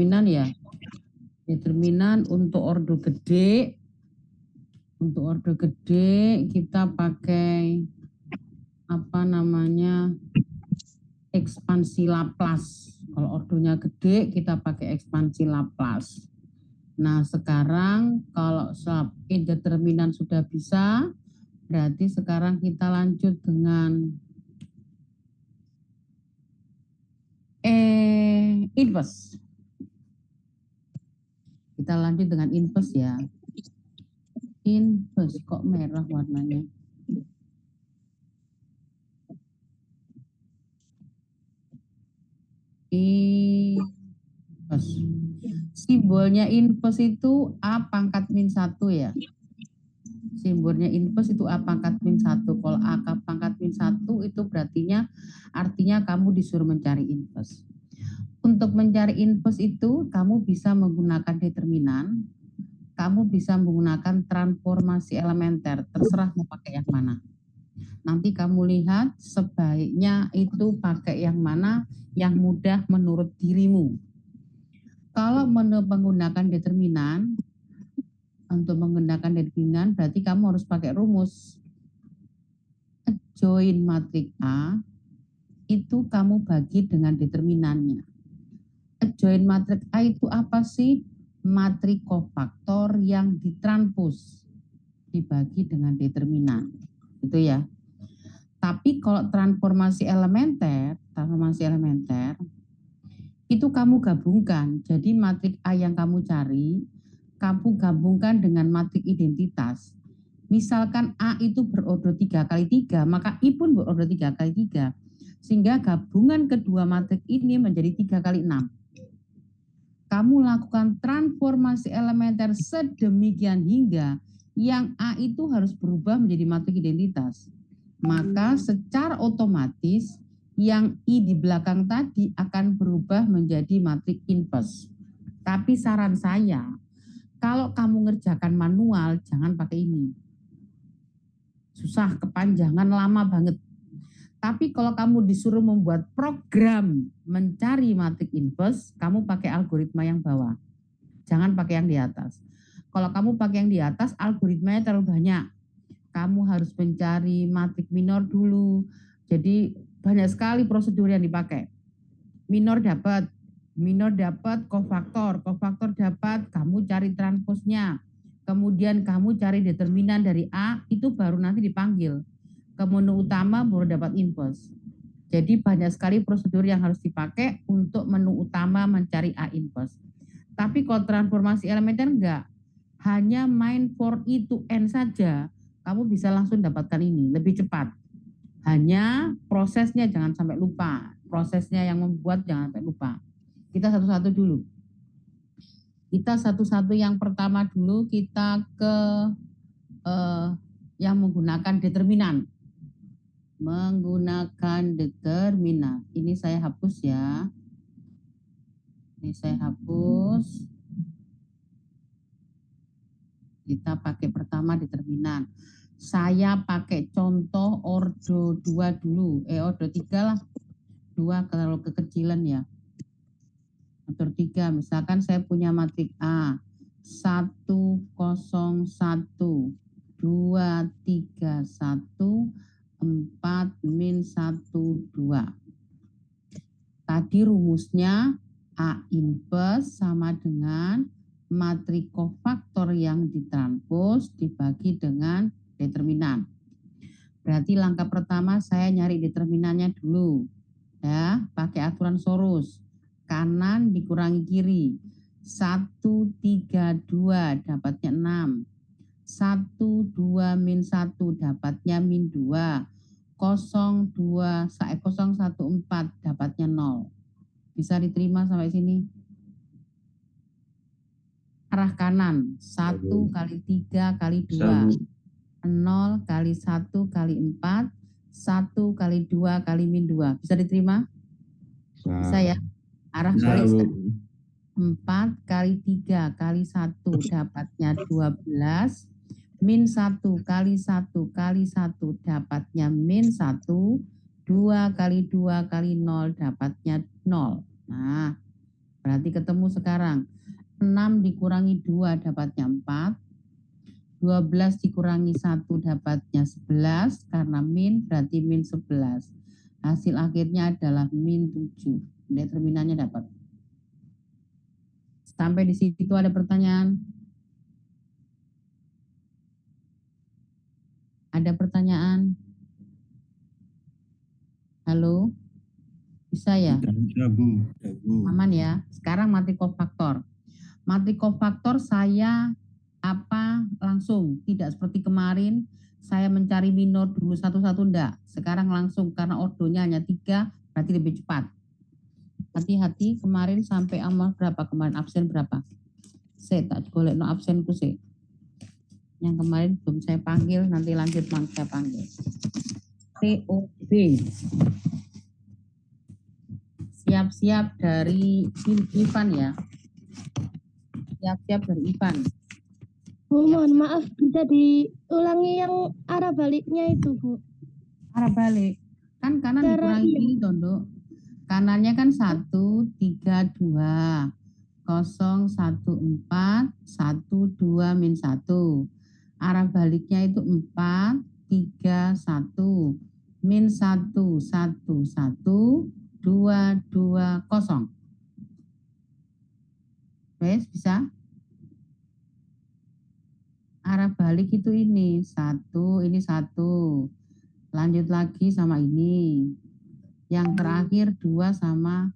determinan ya. Determinan untuk ordo gede. Untuk ordo gede kita pakai apa namanya? Ekspansi Laplace. Kalau ordonya gede kita pakai ekspansi Laplace. Nah, sekarang kalau sub indeterminan sudah bisa, berarti sekarang kita lanjut dengan inverse. Kita lanjut dengan inverse ya. Inverse kok merah warnanya? Inverse. Simbolnya inverse itu A pangkat min 1 ya. Simbolnya inverse itu A pangkat min 1. Kalau A pangkat min 1 itu artinya kamu disuruh mencari inverse. Untuk mencari inverse itu kamu bisa menggunakan determinan, kamu bisa menggunakan transformasi elementer, terserah mau pakai yang mana. Nanti kamu lihat sebaiknya itu pakai yang mana yang mudah menurut dirimu. Kalau menggunakan determinan, untuk menggunakan determinan berarti kamu harus pakai rumus. Join matrik A itu kamu bagi dengan determinannya. Join matrik A itu apa sih? Matrik kofaktor yang ditranspos dibagi dengan determinan. Itu ya. Tapi kalau transformasi elementer itu kamu gabungkan. Jadi matrik A yang kamu cari, kamu gabungkan dengan matrik identitas. Misalkan A itu berordo 3 kali 3, maka I pun berordo 3 kali 3. Sehingga gabungan kedua matrik ini menjadi 3 kali 6. Kamu lakukan transformasi elementer sedemikian hingga yang A itu harus berubah menjadi matrik identitas. Maka secara otomatis yang I di belakang tadi akan berubah menjadi matrik inverse. Tapi saran saya, kalau kamu ngerjakan manual, jangan pakai ini. Susah, kepanjangan, lama banget. Tapi kalau kamu disuruh membuat program mencari matrik inverse, kamu pakai algoritma yang bawah. Jangan pakai yang di atas. Kalau kamu pakai yang di atas, algoritmanya terlalu banyak. Kamu harus mencari matrik minor dulu. Jadi banyak sekali prosedur yang dipakai. Minor dapat, kofaktor dapat, kamu cari transposnya. Kemudian kamu cari determinan dari A, itu baru nanti dipanggil ke menu utama baru dapat inverse. Jadi banyak sekali prosedur yang harus dipakai untuk menu utama mencari A inverse. Tapi kalau transformasi elementer enggak, hanya main for I to N saja, kamu bisa langsung dapatkan ini, lebih cepat. Hanya prosesnya jangan sampai lupa, prosesnya yang membuat jangan sampai lupa. Kita satu-satu dulu. Kita satu-satu yang pertama dulu, kita ke yang menggunakan determinan. Menggunakan determinan. Ini saya hapus ya. Ini saya hapus. Kita pakai pertama determinan. Saya pakai contoh ordo 2 dulu. Ordo 3 lah. 2 kalau kekecilan ya. Ordo 3. Misalkan saya punya matrik A. 1, 0, 1. 2, 3, 1. 4 min 1 2. Tadi rumusnya A inverse sama dengan matrik kofaktor yang ditranspos dibagi dengan determinan. Berarti langkah pertama saya nyari determinannya dulu. Ya, pakai aturan Sorus. Kanan dikurangi kiri. 1, 3, 2 dapatnya 6. 1, 2 min 1 dapatnya min 2. 0, 2, 0, 1, 4 dapatnya 0. Bisa diterima sampai sini? Arah kanan, 1 kali 3 kali 2. 0 kali 1 kali 4. 1 kali 2 kali min 2. Bisa diterima? Bisa ya? Arah balik 4 kali 3 kali 1 dapatnya 12. Min 1 kali 1 kali 1 dapatnya min 1. 2 kali 2 kali 0 dapatnya 0. Nah, Berarti ketemu sekarang. 6 dikurangi 2 dapatnya 4. 12 dikurangi 1 dapatnya 11. Karena min berarti min 11. Hasil akhirnya adalah min 7. Determinannya dapat. Sampai di situ ada pertanyaan? Ada pertanyaan? Halo? Bisa ya? Tidak, Bu. Aman ya? Sekarang matrik kofaktor. Matrik kofaktor saya langsung, tidak seperti kemarin saya mencari minor dulu satu-satu, enggak. Sekarang langsung karena ordonya hanya 3 berarti lebih cepat. Hati-hati, kemarin sampai amal berapa kemarin, absen berapa? Saya tak golek no absenku sih. Yang kemarin belum saya panggil, nanti lanjut saya panggil. TOB. Siap-siap dari Ivan ya. Siap-siap dari Ivan. Bu, mohon maaf, bisa diulangi yang arah baliknya itu, Bu. Arah balik. Kan kanan Cara dikurangi iya. kiri, Tondo. Kanannya kan 1, 3, 2. 0, 1, 4. 1, 2, min 1. Arah baliknya itu 4, 3, 1. Min 1, 1, 1. 2, 2, 0. Wes, bisa? Arah balik itu ini 1, ini 1. Lanjut lagi sama ini. Yang terakhir 2 sama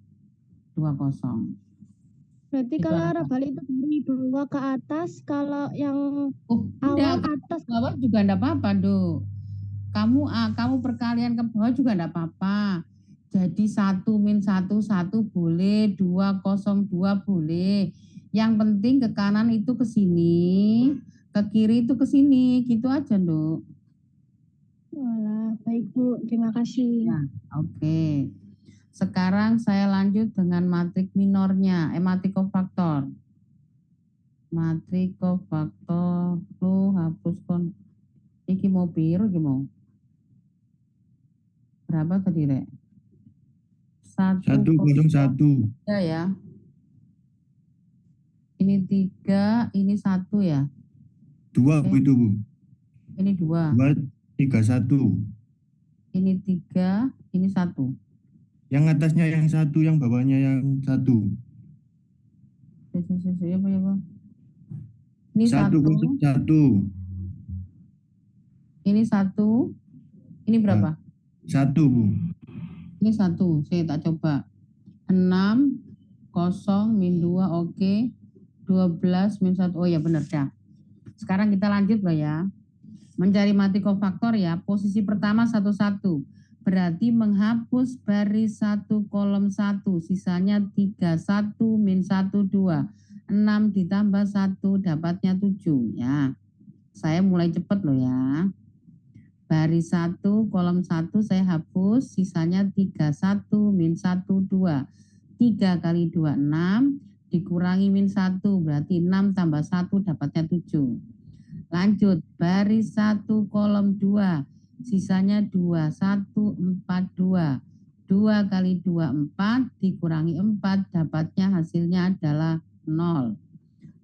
20. Berarti Itu kalau apa? arah balik itu dari bawah ke atas, kalau yang awal Enggak, atas. bawah juga enggak apa-apa, Dok. Kamu perkalian ke bawah juga enggak apa-apa. Jadi 1 min 1, 1 boleh, 2, 0, 2 boleh. Yang penting ke kanan itu ke sini, ke kiri itu ke sini, gitu aja, Dok. Walah, baik Bu, terima kasih. Ya, oke. Sekarang saya lanjut dengan matrik minornya, matrik kofaktor. Matrik kofaktor, lu hapus kon. Iki mau biru, iki mau. Berapa tadi, Rek? 101. Ya. Ini 3, ini 1 ya. 2 Oke. itu, Bu. Ini 2. 2, 3, 1. Ini 3, ini 1. Yang atasnya yang 1, yang bawahnya yang 1. Ya, Pak. Ini 1. 101. Ini 1. Ini berapa? 1, Bu. Ini 1. Saya tak coba. 6, 0, min 2, oke. 12, min 1. Oh ya benar ya. Sekarang kita lanjut loh ya. Mencari matrik kofaktor ya. Posisi pertama 1-1. Berarti menghapus baris 1 kolom 1. Sisanya 3, 1, min 1, 2. 6 ditambah 1 dapatnya 7 ya. Saya mulai cepat loh ya. Baris 1 kolom 1 saya hapus. Sisanya 3, 1, min 1, 2. 3 kali 2, 6. Dikurangi min 1 berarti 6 tambah 1 dapatnya 7. Lanjut, baris 1 kolom 2. Sisanya 2, 1, 4, 2. 2 kali 2, 4. Dikurangi 4, dapatnya hasilnya adalah 0.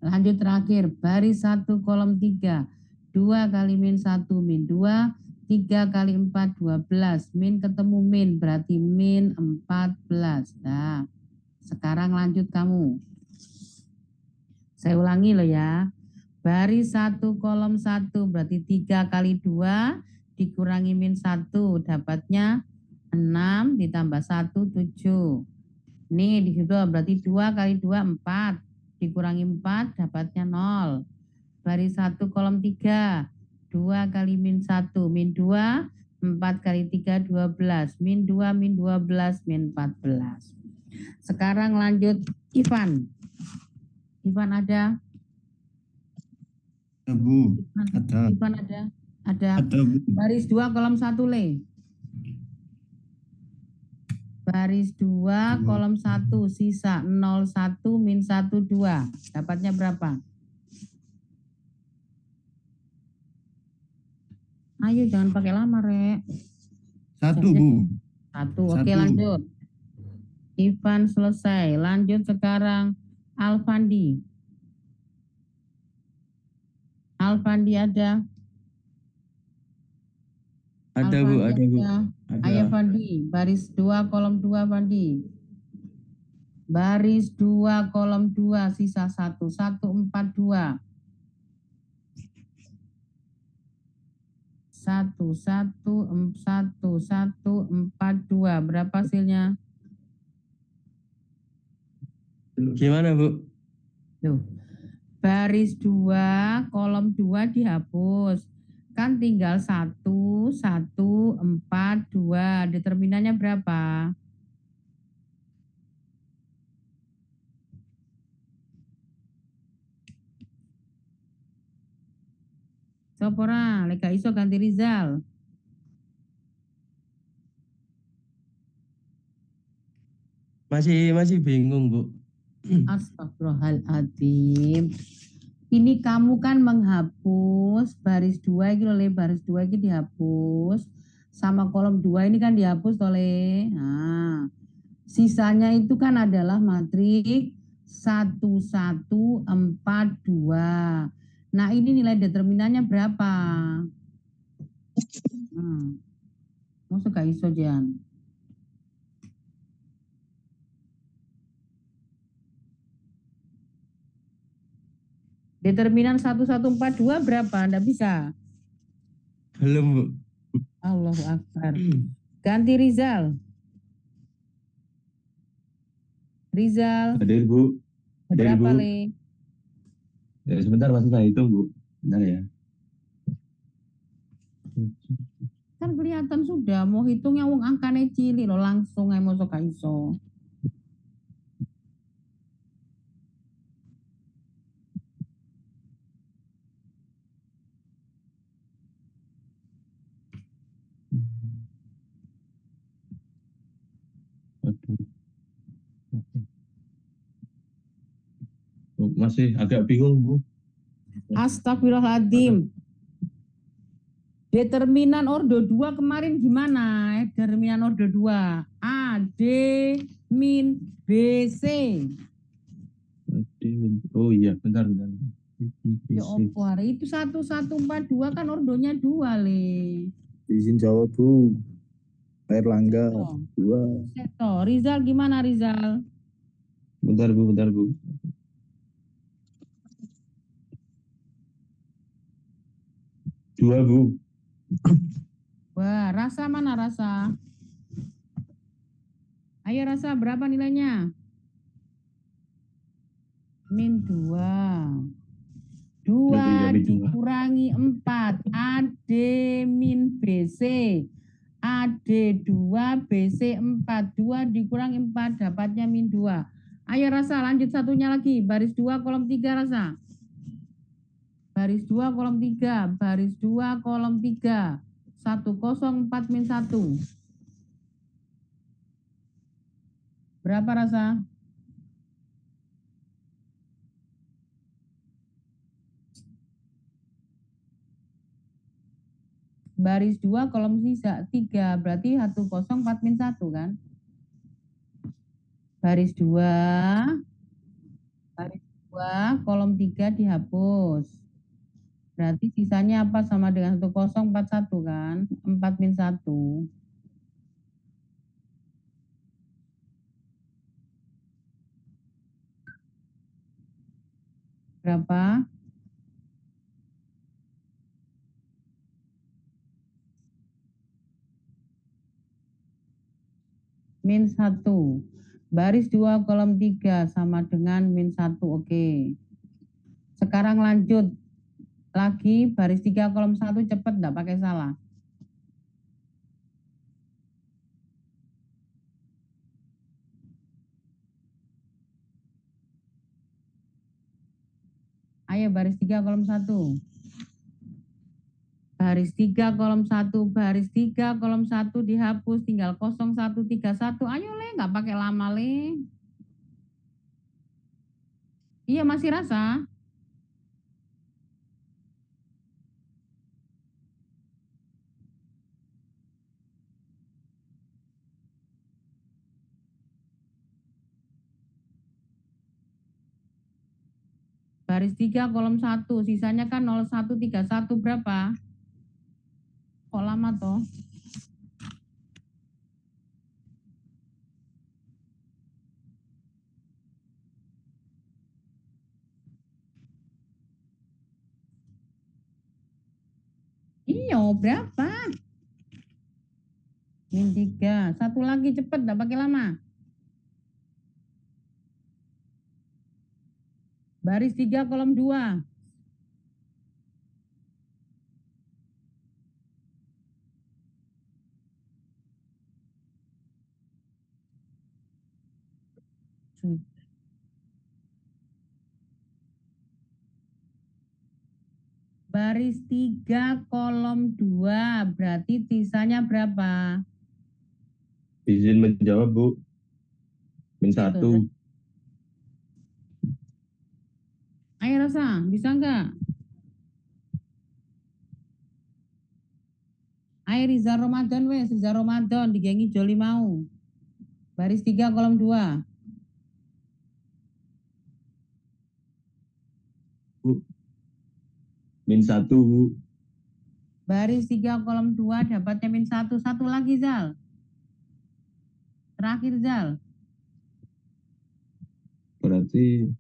Lanjut terakhir, baris 1 kolom 3. 2 kali min 1, min 2. 3 kali 4, 12. Min ketemu min, berarti min 14. Nah, sekarang lanjut kamu. Saya ulangi loh ya. Baris 1 kolom 1 berarti 3 kali 2 dikurangi min 1 dapatnya 6 ditambah 1 7. Nih di situ berarti 2 kali 2 4 dikurangi 4 dapatnya 0. Baris 1 kolom 3 2 kali min 1 min 2 4 kali 3 12 min 2 min 12 min 14. Sekarang lanjut Ivan. Ivan ada? Bu. Ada. Ivan ada? Ada. Bu. Baris 2 kolom 1 le. Baris 2 kolom 1 sisa 01 min 1 2. Dapatnya berapa? Ayo jangan pakai lama, Rek. 1, Bu. 1. Oke, lanjut. Ivan selesai. Lanjut sekarang Alfandi. Alfandi ada? Ada Bu, Alfandi ada Bu. ada. Ada. Ayo Fandi, baris 2 kolom 2 Fandi. Baris 2 kolom 2 sisa 1 142. 1 berapa hasilnya? Gimana Bu? Tuh. Baris 2 kolom 2 dihapus. Kan tinggal 1 1 4 2. Determinannya berapa? Sopora, leka iso ganti Rizal. Masih bingung Bu. Astagfirullahaladzim. Ini kamu kan menghapus baris 2 ini oleh baris 2 ini dihapus. Sama kolom 2 ini kan dihapus oleh. Nah, sisanya itu kan adalah matriks 1142. Nah, ini nilai determinannya berapa? Masuk gak iso Jan? Determinan 1142 berapa? Anda bisa? Belum Bu. Allahu Akbar. Ganti Rizal. Rizal. Hadir Bu. Hadir Berapa Bu. Le? Ya, sebentar masih saya hitung Bu. Bentar ya. Kan kelihatan sudah mau hitung yang wong angkane cilik lo langsung ae mosok gak iso. Waduh. Bu, masih agak bingung Bu. Astagfirullahaladzim. Determinan ordo 2 kemarin gimana? Determinan ordo 2. A, D, min, B, C. Oh iya, bentar. Ya opo hari itu 1142 kan ordonya 2 Le. Izin jawab Bu. Erlangga Oh. 2. Seto. Rizal gimana Rizal? Bentar Bu. Dua Bu. Wah, Rasa mana Rasa? Ayo Rasa berapa nilainya? Min 2. 2 Min 2. dikurangi 4. AD min BC. AD 2 BC 4. 2 dikurangi 4 dapatnya min 2. Ayo Rasa lanjut satunya lagi. Baris 2 kolom 3 Rasa. Baris 2 kolom 3. Baris 2 kolom 3. 104 min 1. Berapa Rasa? Baris 2 kolom sisa 3 berarti 104 min 1 kan? Baris 2 kolom 3 dihapus. Berarti sisanya apa sama dengan 1041 kan? 4 min 1. Berapa? Min 1. Baris 2 kolom 3 sama dengan min 1. Oke. Sekarang lanjut. Lagi baris 3 kolom 1 cepet enggak pakai salah. Ayo baris 3 kolom 1. Baris 3 kolom 1, baris 3 kolom 1 dihapus tinggal 0131. Ayo Le, enggak pakai lama Le. Iya masih Rasa? Baris 3 kolom 1, sisanya kan 0131 berapa? Kok lama toh? Iya, berapa? Min 3. Satu lagi cepet, enggak pakai lama. Baris 3 kolom 2. Baris 3 kolom 2, berarti sisanya berapa? Izin menjawab, Bu. Min 1. Ayo Rosa, bisa enggak? Ayo Rizal Ramadan wes, Rizal Ramadan digengi Joli mau. Baris 3 kolom 2. Bu. Min 1, Bu. Baris 3 kolom 2 dapatnya min 1. Satu lagi Zal. Terakhir Zal. Berarti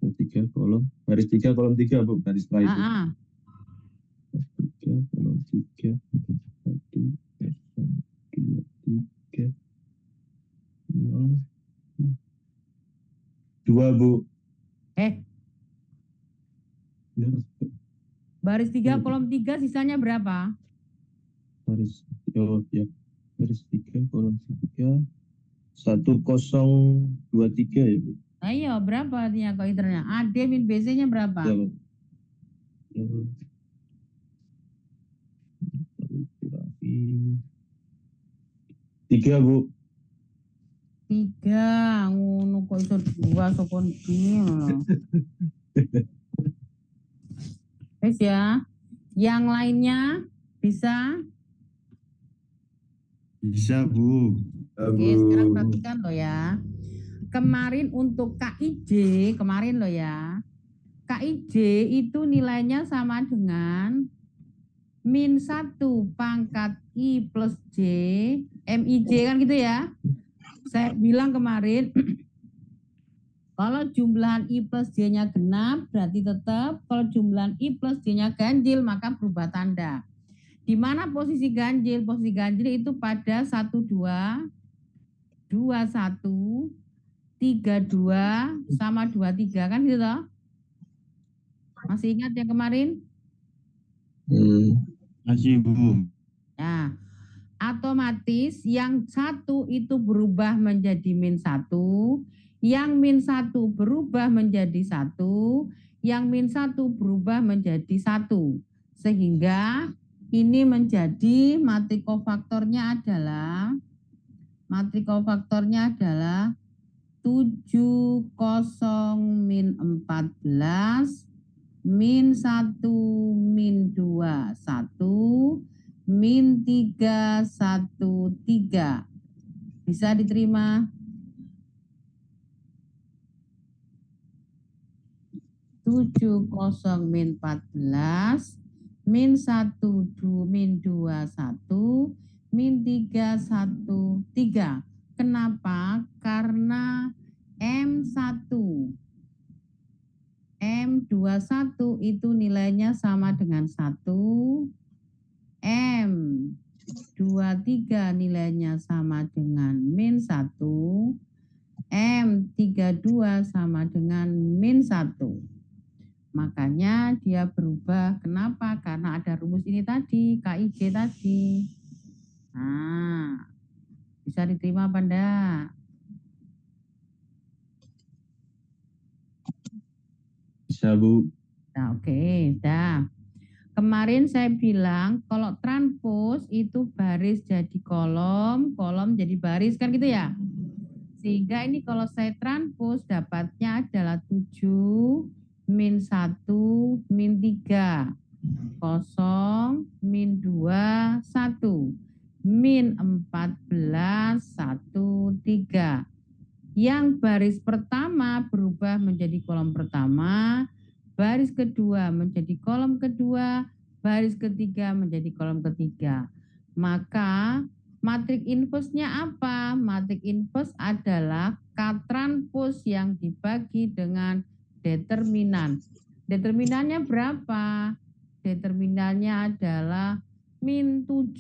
3 kolom. Baris 3 kolom 3, Bu. Baris terakhir. 3 kolom 3. 1, 2, 3. 0. 2, Bu. Baris 3 kolom 3 sisanya berapa? Baris, oh ya. Baris 3 kolom 3. 1023 ya, Bu. Ayo, berapa artinya koiternya? AD min BC-nya berapa? Ya, Bu. 3, Bu. 3, ngono kok iso 2 sokon iki ngono. Wes ya. Yang lainnya bisa? Bisa, Bu. Oke, sekarang perhatikan loh ya. Kemarin untuk KIJ, kemarin loh ya. KIJ itu nilainya sama dengan min 1 pangkat I plus J, MIJ kan gitu ya. Saya bilang kemarin, kalau jumlahan I plus J-nya genap, berarti tetap. Kalau jumlahan I plus J-nya ganjil, maka berubah tanda. Di mana posisi ganjil? Posisi ganjil itu pada 1, 2, 2, 1, 3, 2, sama 2, 3. Kan gitu toh? Masih ingat yang kemarin? Masih, Bu. Nah, otomatis yang 1 itu berubah menjadi min 1, yang min 1 berubah menjadi 1, yang min 1 berubah menjadi 1. Sehingga ini menjadi matrik kofaktornya adalah 70 min 14 min 1 min 2 1 min 3 1 3. Bisa diterima? 70 min 14 min 1 2 min 2 1 min 3 1 3. Kenapa? Karena M1 M21 itu nilainya sama dengan 1, M23 nilainya sama dengan min 1, M32 sama dengan min 1. Makanya dia berubah. Kenapa? Karena ada rumus ini tadi, KIJ tadi. Nah, bisa diterima apa enggak? Bisa, Bu. Nah, oke, dah. Kemarin saya bilang kalau transpose itu baris jadi kolom, kolom jadi baris kan gitu ya. Sehingga ini kalau saya transpose dapatnya adalah 7 min 1 min 3 0 min 2 1 min 14 1 3. Yang baris pertama berubah menjadi kolom pertama, baris kedua menjadi kolom kedua, baris ketiga menjadi kolom ketiga. Maka matrik inverse-nya apa? Matrik inverse adalah katranspos yang dibagi dengan determinan. Determinannya berapa? Determinannya adalah min 7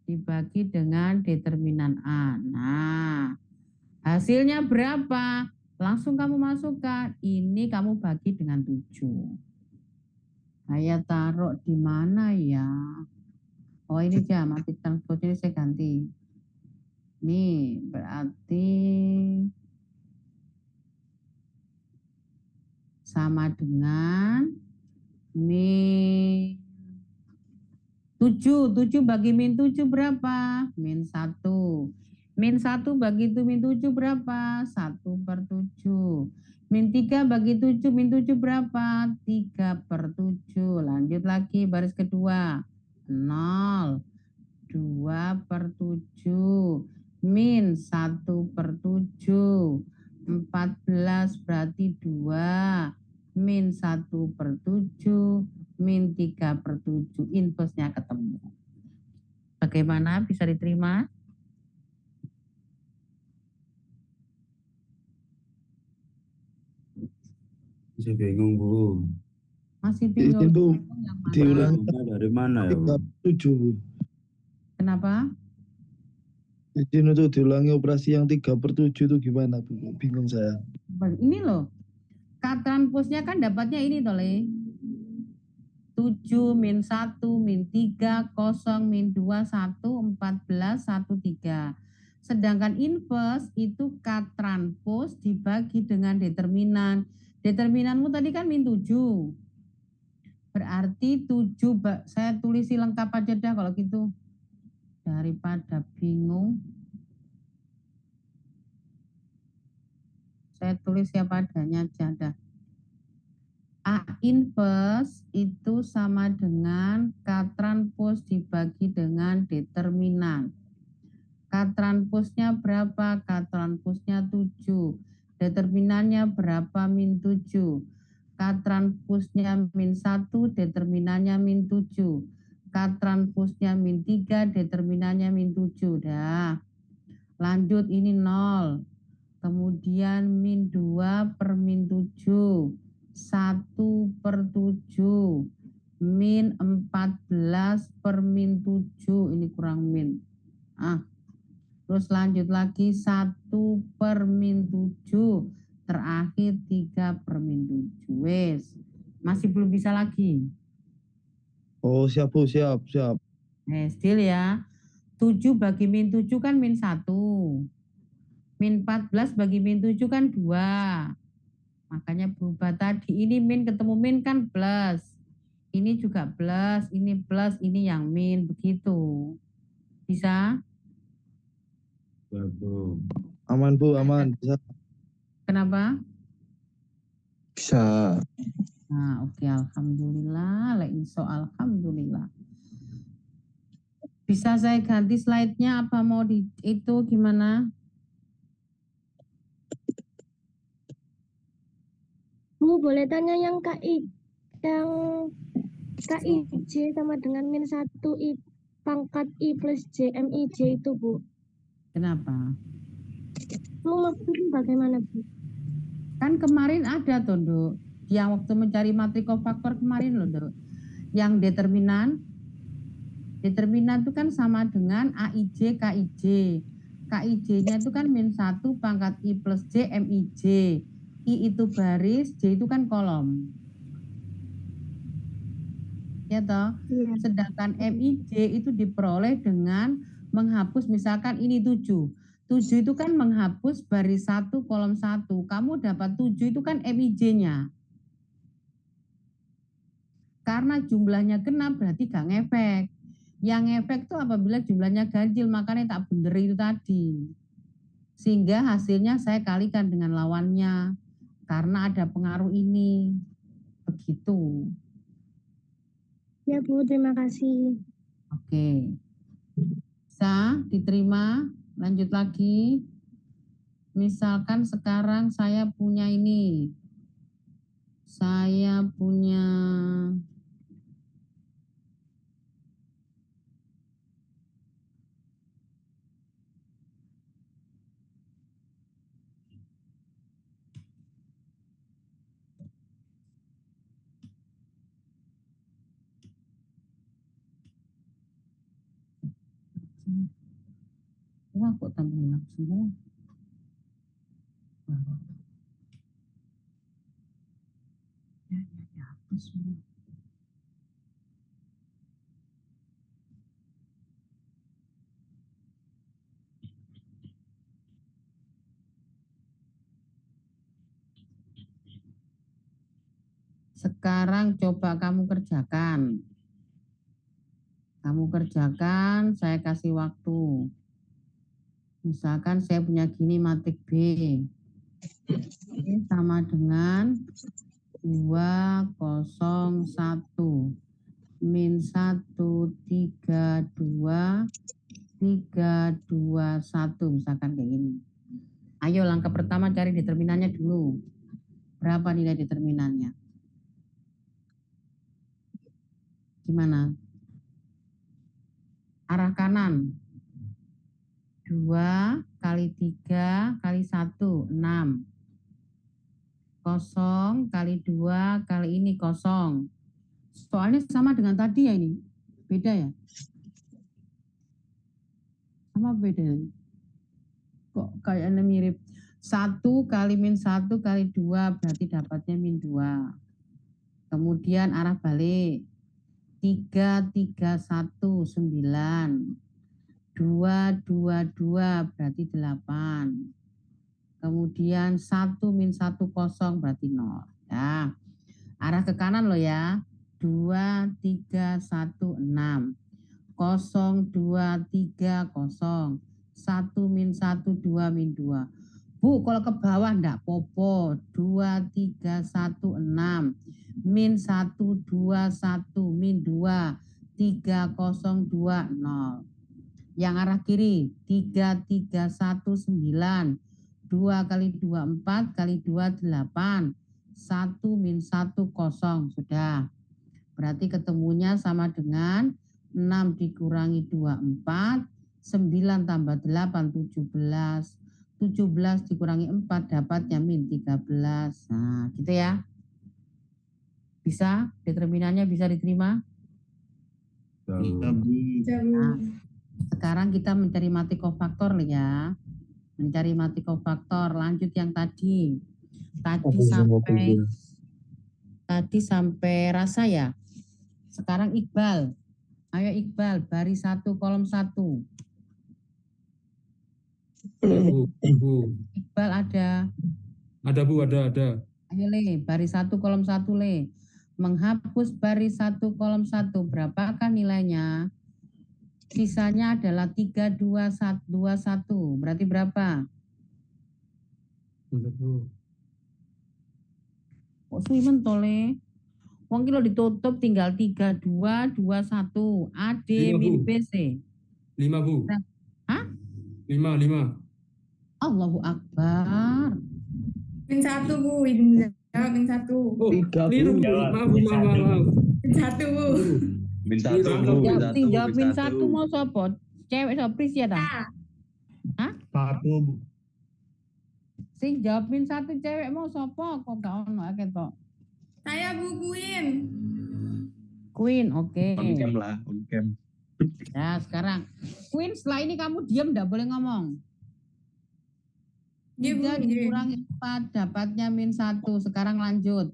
dibagi dengan determinan A. Nah, hasilnya berapa? Langsung kamu masukkan. Ini kamu bagi dengan 7. Saya taruh di mana ya? Oh ini aja, matrik transport ini saya ganti. Ini berarti sama dengan min 7. 7 bagi min 7 berapa? Min 1. Min 1 bagi min 7 berapa? 1/7. Min 3 bagi 7, min 7 berapa? 3/7. Lanjut lagi baris kedua. 0. 2/7. Min 1/7. 14 berarti 2. Min 1/7. Min 3/7. Inverse-nya ketemu. Bagaimana? Bisa diterima? Saya bingung, Bu. Masih bingung? Itu Yang mana? diulang Dari mana ya, Bu? 7 Bu. Kenapa? Izin untuk diulangi operasi yang 3/7 itu gimana Bu? Bingung saya. Ini loh. Katranspos-nya kan dapatnya ini toh, Le. 7, min 1, min 3, 0, min 2, 1, 14, 1, 3. Sedangkan inverse itu katranspos dibagi dengan determinan. Determinanmu tadi kan min 7. Berarti 7, saya tulisi lengkap aja dah kalau gitu. Daripada bingung. Saya tulis siapa adanya aja dah. A inverse itu sama dengan katranspos dibagi dengan determinan. Katranspusnya berapa? Katranspusnya 7. Determinannya berapa? Min 7. Katranspusnya min 1, determinannya min 7. Katranspusnya min 3, determinannya min 7. Dah. Lanjut ini 0. Kemudian min 2 per min 7. 1/7. Min 14 per min 7. Ini kurang min. Terus lanjut lagi 1 per min 7. Terakhir 3 per min 7. Wes. Masih belum bisa lagi. Oh siap Bu, siap. Still ya. 7 bagi min 7 kan min 1. Min 14 bagi min 7 kan 2. Makanya berubah tadi. Ini min ketemu min kan plus. Ini juga plus, ini plus, ini yang min. Begitu. Bisa? Ya, Bu. Aman Bu, aman. Bisa. Kenapa? Bisa. Nah, oke, alhamdulillah. Insya alhamdulillah. Bisa saya ganti slide-nya apa mau di itu gimana? Bu, boleh tanya yang KIJ sama dengan min 1 I pangkat I plus J MIJ itu Bu. Kenapa? Bu, maksudnya bagaimana Bu? Kan kemarin ada tuh, Dok. Yang waktu mencari matrik kofaktor kemarin loh, Dok. Yang determinan itu kan sama dengan AIJ, KIJ. KIJ-nya itu kan min 1 pangkat I plus J MIJ. I itu baris, J itu kan kolom. Ya toh? Iya. Sedangkan MIJ itu diperoleh dengan menghapus misalkan ini 7. 7 itu kan menghapus baris 1 kolom 1. Kamu dapat 7 itu kan MIJ-nya. Karena jumlahnya genap berarti gak ngefek. Yang ngefek itu apabila jumlahnya ganjil, makanya tak bener itu tadi. Sehingga hasilnya saya kalikan dengan lawannya. Karena ada pengaruh ini. Begitu. Ya Bu, terima kasih. Oke. Bisa diterima? Lanjut lagi. Misalkan sekarang saya punya ini. Saya punya wah kok tambah hilang semua. Ya, hapus semua. Sekarang coba kamu kerjakan. Kamu kerjakan, saya kasih waktu. Misalkan saya punya gini matik B. Ini sama dengan 201 min 1 3 2 3 2 1 misalkan kayak gini. Ayo langkah pertama cari determinannya dulu. Berapa nilai determinannya? Gimana? Arah kanan. 2 kali 3 kali 1, 6. 0 kali 2 kali ini 0. Soalnya sama dengan tadi ya ini. Beda ya? Sama beda. Kok kayaknya mirip. 1 kali min 1 kali 2 berarti dapatnya min 2. Kemudian arah balik. 3 3 1 9. 2 2 2 berarti 8. Kemudian 1 min 1 0 berarti 0. Ya. Arah ke kanan loh ya. 2 3 1 6. 0 2 3 0. 1 min 1 2 min 2. Bu, kalau ke bawah enggak popo. 2 3 1 6. Min 1 2 1 min 2 3 0 2 0. Yang arah kiri 3 3 1 9. 2 kali 2 4 kali 2 8. 1 min 1 0. Sudah. Berarti ketemunya sama dengan 6 dikurangi 2 4. 9 tambah 8 17. 17 dikurangi 4 dapatnya min 13. Nah gitu ya. Bisa? Determinannya bisa diterima? Bisa, Bu. Nah, sekarang kita mencari mati kofaktor ya. Mencari mati kofaktor. Lanjut yang tadi. Tadi sampai rasa ya. Sekarang Iqbal. Ayo Iqbal, baris 1 kolom 1. Bu. Iqbal ada. Ada Bu, ada. Ayo Le, baris 1 kolom 1 Le. Menghapus baris 1 kolom 1. Berapakah nilainya? Sisanya adalah 3 2 1 2 1. Berarti berapa? Bentar, Bu. Kok suimen tole? Wong kilo ditutup tinggal 3 2 2 1. AD Lima, min Bu. BC. 5 Bu. Hah? 5. Allahu Akbar. Min 1 Bu, Ibn jawab min 1. Oh, 3 keliru Bu. Jawab, Maaf Bu, min maaf. Min 1 Bu. Min 1 Keliru. Bu, min 1, Sing jawab min min 1 mau sapa? Cewek sapa Pris ya ta? Satu, Bu. Sing jawab min 1 cewek mau sapa? Kok gak ono akeh to? Saya Bu Queen. Queen, oke. On cam lah, on cam. Nah, sekarang Queen setelah ini kamu diam enggak boleh ngomong. Iya, Bu. 3 dikurangi 4 dapatnya min 1. Sekarang lanjut.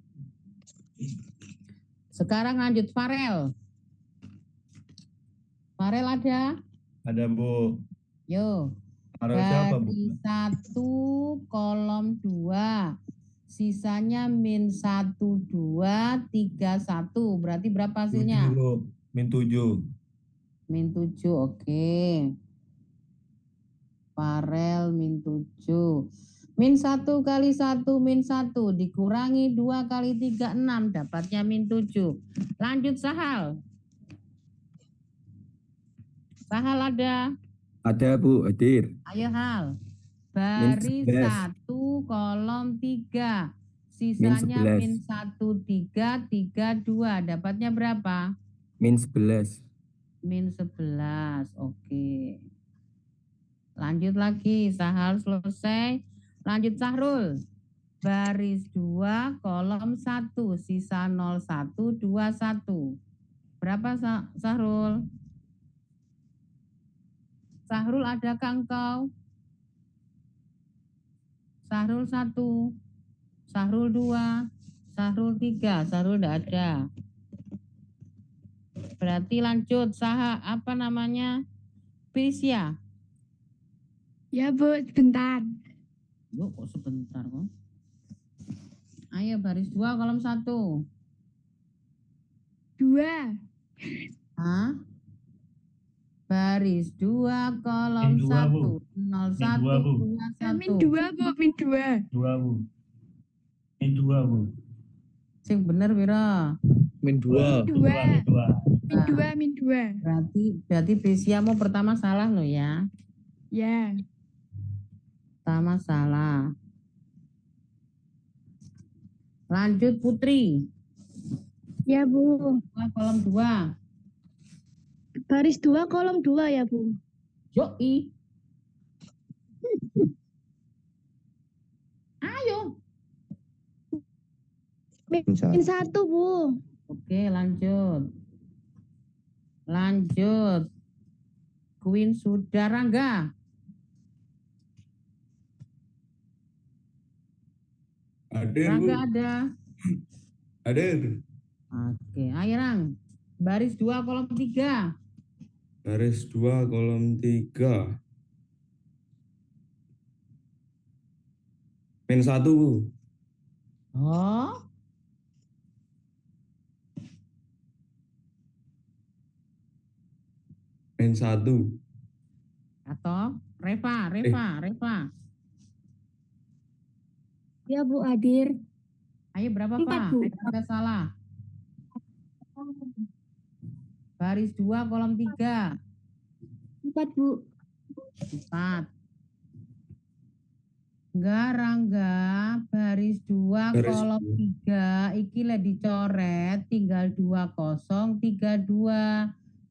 Farel. Farel ada? Ada, Bu. Yo. Farel siapa, Bu? Baris 1 kolom 2. Sisanya min 1 2 3 1. Berarti berapa hasilnya? 7, Bu. Min 7. Min 7, oke. Farel min 7. Min 1 kali 1 min 1 dikurangi 2 kali 3 6 dapatnya min 7. Lanjut Sahal. Sahal ada? Ada Bu, hadir. Ayo Hal. Min Baris 11. 1 kolom 3. Sisanya -11. min 1, 3, 3, 2. Dapatnya berapa? -11. Min 11. Oke. Lanjut lagi. Sahal selesai. Lanjut Sahrul. Baris 2, kolom 1. Sisa 01, 21. Berapa Sahrul? Sahrul adakah engkau? Sahrul 1. Sahrul 2. Sahrul 3. Sahrul tidak ada. Berarti lanjut apa namanya? Prisya. Ya Bu, sebentar. Yuk kok sebentar kok. Ayo baris 2 kolom 1. 2. Hah? Baris 2 kolom Min 2, Bu. 1. 01, Min 2, Bu. 21. Min 2 Bu, min 2. 2, Bu. Min 2, Bu. Sing bener piro? Min 2. 2. Min 2. Min 2, min 2. Berarti Prisya mau pertama salah loh ya. Ya. Pertama salah. Lanjut Putri. Ya Bu. Kolom 2. Baris 2 kolom 2 ya Bu. Yoi. Ayo. Min 1 Bu. Oke, lanjut. Lanjut. Queen sudah Rangga. Hadir, Bu. Rangga ada. Hadir. Oke, ayo Rang. Baris 2 kolom 3. Baris 2 kolom 3. Min 1, Bu. Oh. Min 1. Atau Reva. Ya Bu hadir. Ayo berapa 4, Pak? Bu. Ada salah. Baris 2 kolom 3. 4 Bu. 4. Enggak Rangga, baris 2 Baris kolom 3 iki le dicoret tinggal 2032.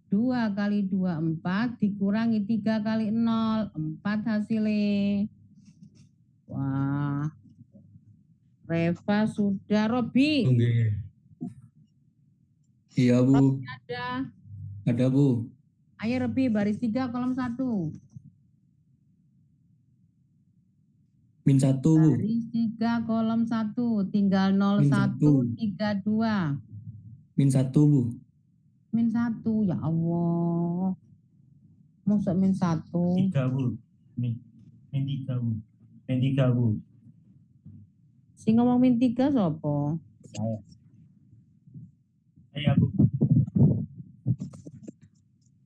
2 kali 2 4 dikurangi 3 kali 0 4 hasilnya. Wah. Reva sudah, Robi. Nggih. Iya Bu. Ada. Ada Bu. Ayo Robi baris 3 kolom 1. Min 1 Bu. Baris 3 kolom 1 tinggal Min 01 1. 32. Min 1 Bu. Min 1 ya Allah. Masa min 1? 3, Bu. Min 3, Bu. Min 3, Bu. Si ngomong min 3 sopo? Saya, Bu.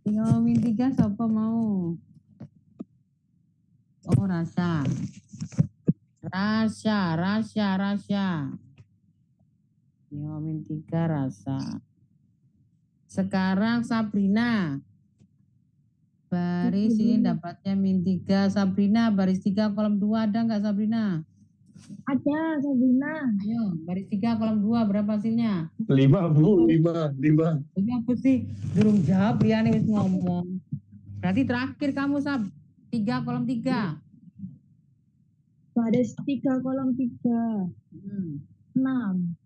Si ngomong min 3 sopo mau? Oh Rasya. Si ngomong min 3 Rasa. Sekarang Sabrina. Baris ini dapatnya min 3. Sabrina baris 3 kolom 2 ada nggak Sabrina? Ada Sabrina. Ayo baris 3 kolom 2 berapa hasilnya? 5 Bu. 5. Ini apa sih? Durung jawab ya nih ngomong. Berarti terakhir kamu Sab. 3 kolom 3. Baris 3 kolom 3. 6.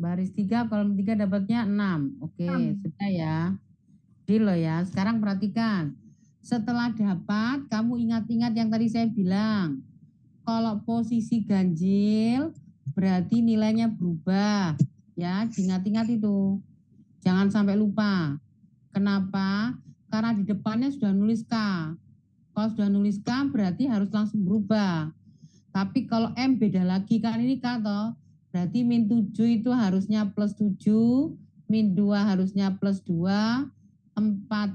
Baris 3 kolom 3 dapatnya 6. Oke, sudah ya. Deal loh ya. Sekarang perhatikan. Setelah dapat, kamu ingat-ingat yang tadi saya bilang. Kalau posisi ganjil, berarti nilainya berubah. Ya, diingat-ingat itu. Jangan sampai lupa. Kenapa? Karena di depannya sudah nulis K. Kalau sudah nulis K, berarti harus langsung berubah. Tapi kalau M beda lagi, kan ini K toh. Berarti min 7 itu harusnya plus 7, min 2 harusnya plus 2, 4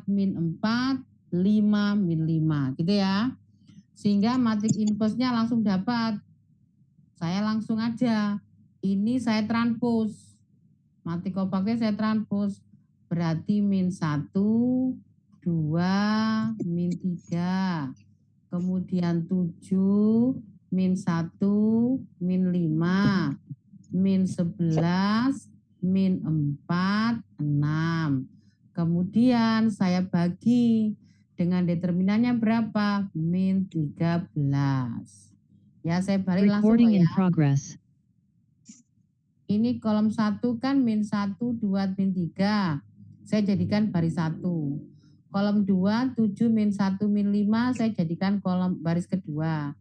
min 4, 5 min 5. Gitu ya. Sehingga matrik inverse-nya langsung dapat. Saya langsung aja. Ini saya transpose. Matrik kompaknya saya transpose. Berarti min 1, 2, min 3. Kemudian 7, min 1, min 5, min 11, min 4, 6. Kemudian saya bagi dengan determinannya berapa? Min 13. Ya, saya balik langsung Recording loh in ya. progress. Ini kolom 1 kan min 1, 2, min 3. Saya jadikan baris 1. Kolom 2, 7, min 1, min 5, saya jadikan kolom baris kedua.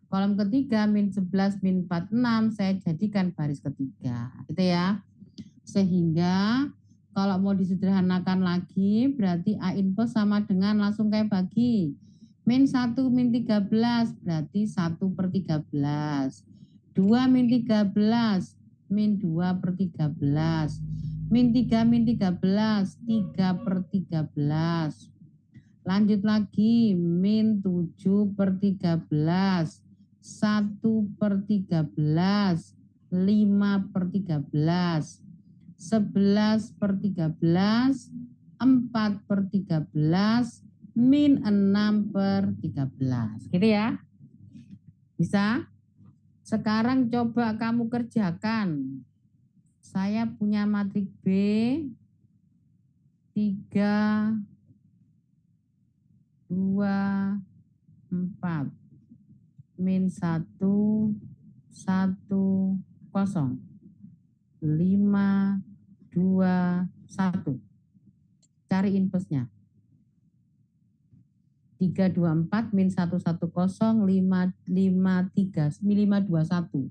Kolom ketiga, min 11, min 4, 6, saya jadikan baris ketiga. Gitu ya. Sehingga kalau mau disederhanakan lagi, berarti A input sama dengan langsung kayak bagi. Min 1, min 13, berarti 1/13. 2, min 13, min 2/13. Min 3, min 13, 3/13. Lanjut lagi, min 7/13, 1/13, 5/13, 11/13, 4/13, min 6/13. Gitu ya. Bisa? Sekarang coba kamu kerjakan. Saya punya matrik B 3, 2, 4, min 1, 1, 0, 5, 2, 1. Cari inputnya. 3, 2, 4, min 1, 1, 0, 5, 5, 3, 5, 2, 1.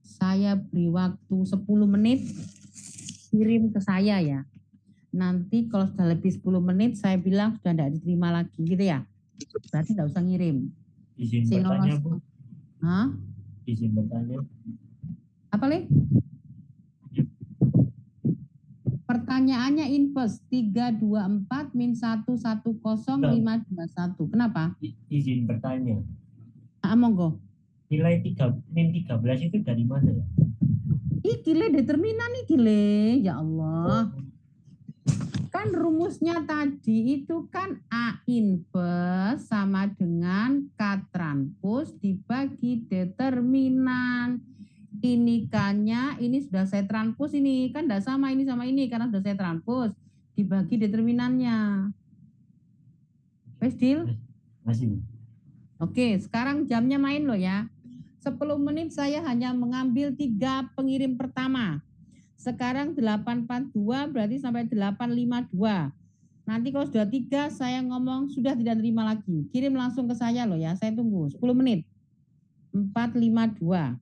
Saya beri waktu 10 menit, kirim ke saya ya. Nanti kalau sudah lebih 10 menit, saya bilang sudah tidak diterima lagi gitu ya. Berarti tidak usah ngirim. Izin Si bertanya, lolos. Bu. Hah? Izin bertanya. Apa, Le? Pertanyaannya input 3, 2, 4, min 1, 1, 0, 5, 2, 1. Kenapa? Izin bertanya. Monggo. Nilai min 13 itu dari mana ya? Iki Le determinan iki Le. Ya Allah. Kan rumusnya tadi itu kan A inverse sama dengan K transpose dibagi determinan. Ini K-nya, ini sudah saya transpose ini. Kan tidak sama ini sama ini karena sudah saya transpose. Dibagi determinannya. Wes deal? Masih. Oke, sekarang jamnya main loh ya. 10 menit saya hanya mengambil 3 pengirim pertama. Sekarang 842 berarti sampai 852. Nanti kalau sudah 3 saya ngomong sudah tidak terima lagi. Kirim langsung ke saya loh ya. Saya tunggu 10 menit. 452.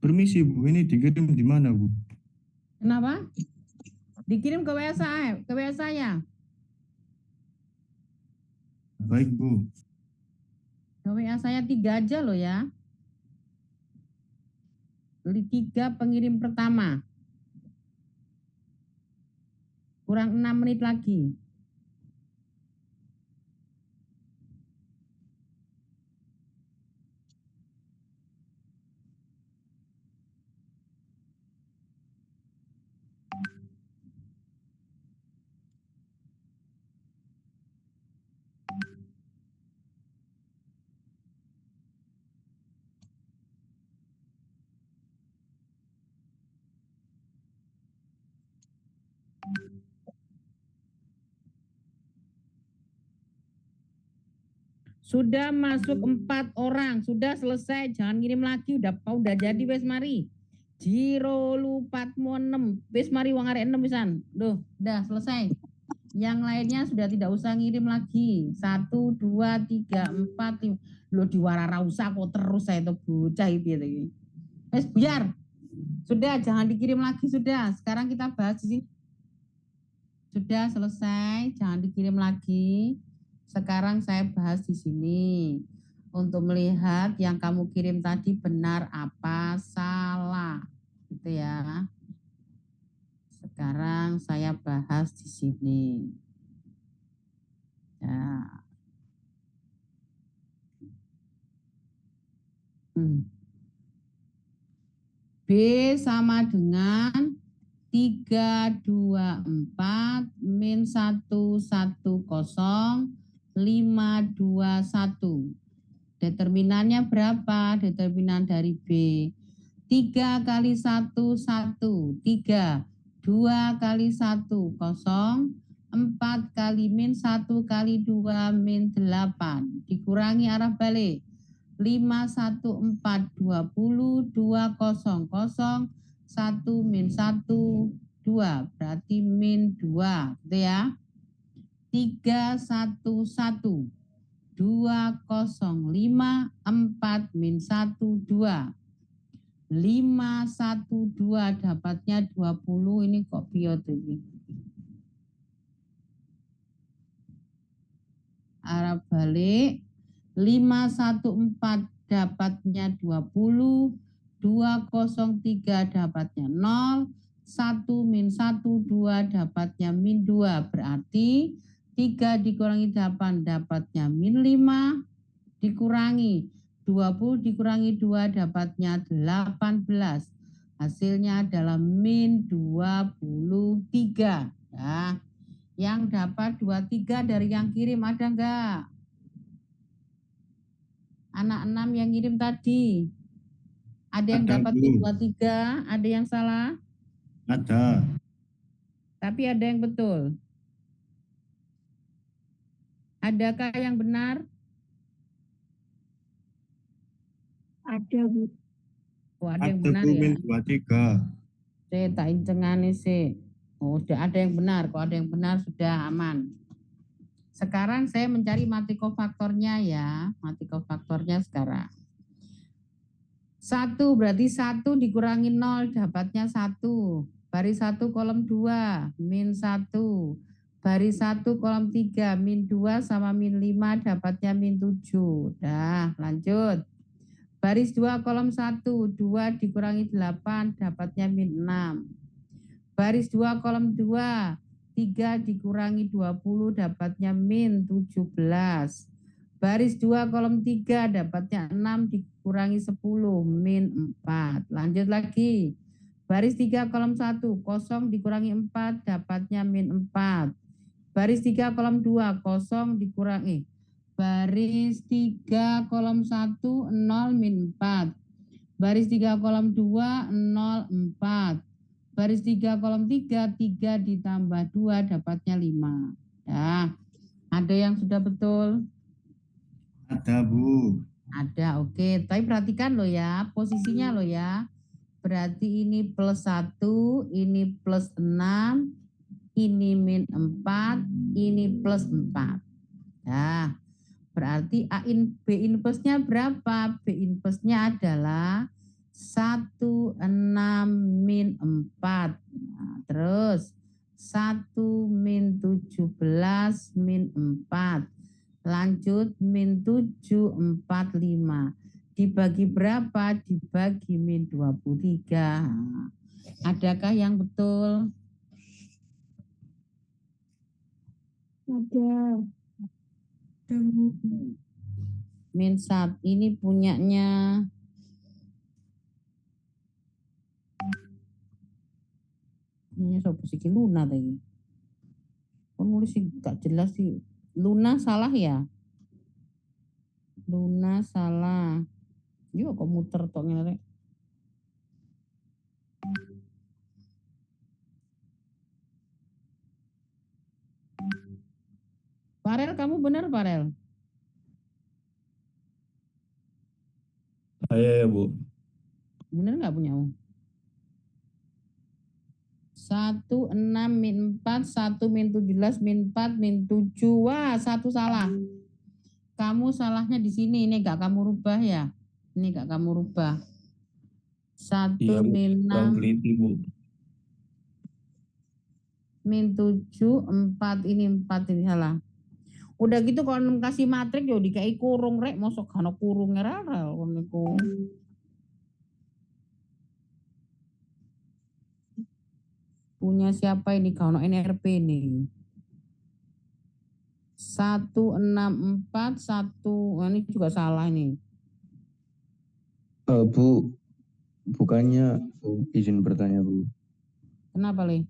Permisi Bu, ini dikirim di mana Bu? Kenapa? Dikirim ke WA saya. Baik Bu. Ke WA saya 3 aja loh ya. 3 pengirim pertama. Kurang 6 menit lagi. Sudah masuk 4 orang, sudah selesai, jangan ngirim lagi, udah jadi wes mari. Jiro lupatmu 6, wes mari wong arek 6 pisan. Duh, udah selesai. Yang lainnya sudah tidak usah ngirim lagi. 1 2 3 4 5. Lo diwarara usah kok terus saya itu bocah piye to iki. Wes biar. Sudah jangan dikirim lagi sudah. Sekarang kita bahas di sini. Sudah selesai, jangan dikirim lagi. Sekarang saya bahas di sini untuk melihat yang kamu kirim tadi benar apa salah, gitu ya. Sekarang saya bahas di sini. Ya. B sama dengan 324 min 110 521. Determinannya berapa? Determinan dari B. 3 kali 1 1, 3. 2 kali 1 0. 4 kali min 1 kali 2 min 8. Dikurangi arah balik. 5 1 4 20 2 0 0 1 min 1 2. Berarti min 2. Gitu ya. 3 1 1 2 0 5 4 min 1 2 5 1 2 dapatnya 20. Ini kok biot ini arah balik. 5 1 4 dapatnya 20. 2 0 3 dapatnya 0. 1 min 1 2 dapatnya min 2. Berarti 3 dikurangi 8 dapatnya min 5, dikurangi 20 dikurangi 2 dapatnya 18. Hasilnya adalah min 23. Ya. Yang dapat 23 dari yang kirim ada enggak? Anak 6 yang kirim tadi. Ada yang Ada, dapat Bu. 23, ada yang salah? Ada. Tapi ada yang betul. Adakah yang benar? Ada, Bu. Oh, ada yang Ada benar Bu, ya. min 23. Saya tak incengane sih. Oh, sudah ada yang benar. Kalau ada yang benar sudah aman. Sekarang saya mencari mati kofaktornya ya. Mati kofaktornya sekarang. 1 berarti 1 dikurangi 0 dapatnya 1. Baris 1 kolom 2 min 1. Baris 1 kolom 3 min 2 sama min 5 dapatnya min 7. Dah lanjut. Baris 2 kolom 1 2 dikurangi 8 dapatnya min 6. Baris 2 kolom 2 3 dikurangi 20 dapatnya min 17. Baris 2 kolom 3 dapatnya 6 dikurangi 10 min 4. Lanjut lagi. Baris 3 kolom 1 0 dikurangi 4 dapatnya min 4. Baris 3 kolom 2 0 dikurangi. Baris 3 kolom 1 0 min 4. Baris 3 kolom 2 0 4. Baris 3 kolom 3 3 ditambah 2 dapatnya 5. Ya. Ada yang sudah betul? Ada Bu. Ada, oke. Tapi perhatikan loh ya, posisinya loh ya. Berarti ini plus 1, ini plus 6, ini min 4, ini plus 4. Nah, berarti B inverse-nya berapa? B inverse-nya adalah 1, 6, min 4. Nah, terus 1, min 17, min 4. Lanjut, min 7, 4, 5. Dibagi berapa? Dibagi min 23. Nah, adakah yang betul? Ada. Min 1 ini punyanya ini sopo sih Luna tadi. Kok nulis sih gak jelas sih. Luna salah ya? Luna salah. Yo kok muter tok ngene rek. Farel, kamu benar Farel? Saya ya, Bu. Benar nggak punyamu? 1, 6, min 4, 1, min 17, min 4, min 7. Wah, 1 salah. Kamu salahnya di sini. Ini gak kamu rubah ya? Ini gak kamu rubah. 1, Iya, Bu. min Kurang 6, teliti, Bu. min 7, 4. Ini 4 ini salah. Udah gitu kalau kasih matrik yo dikai kurung rek, mosok kana kurung rara niku. Punya siapa ini kalau NRP nih? 1, 6, 4, 1. Nah, ini juga salah nih. Bu, bukannya izin bertanya Bu. Kenapa Le?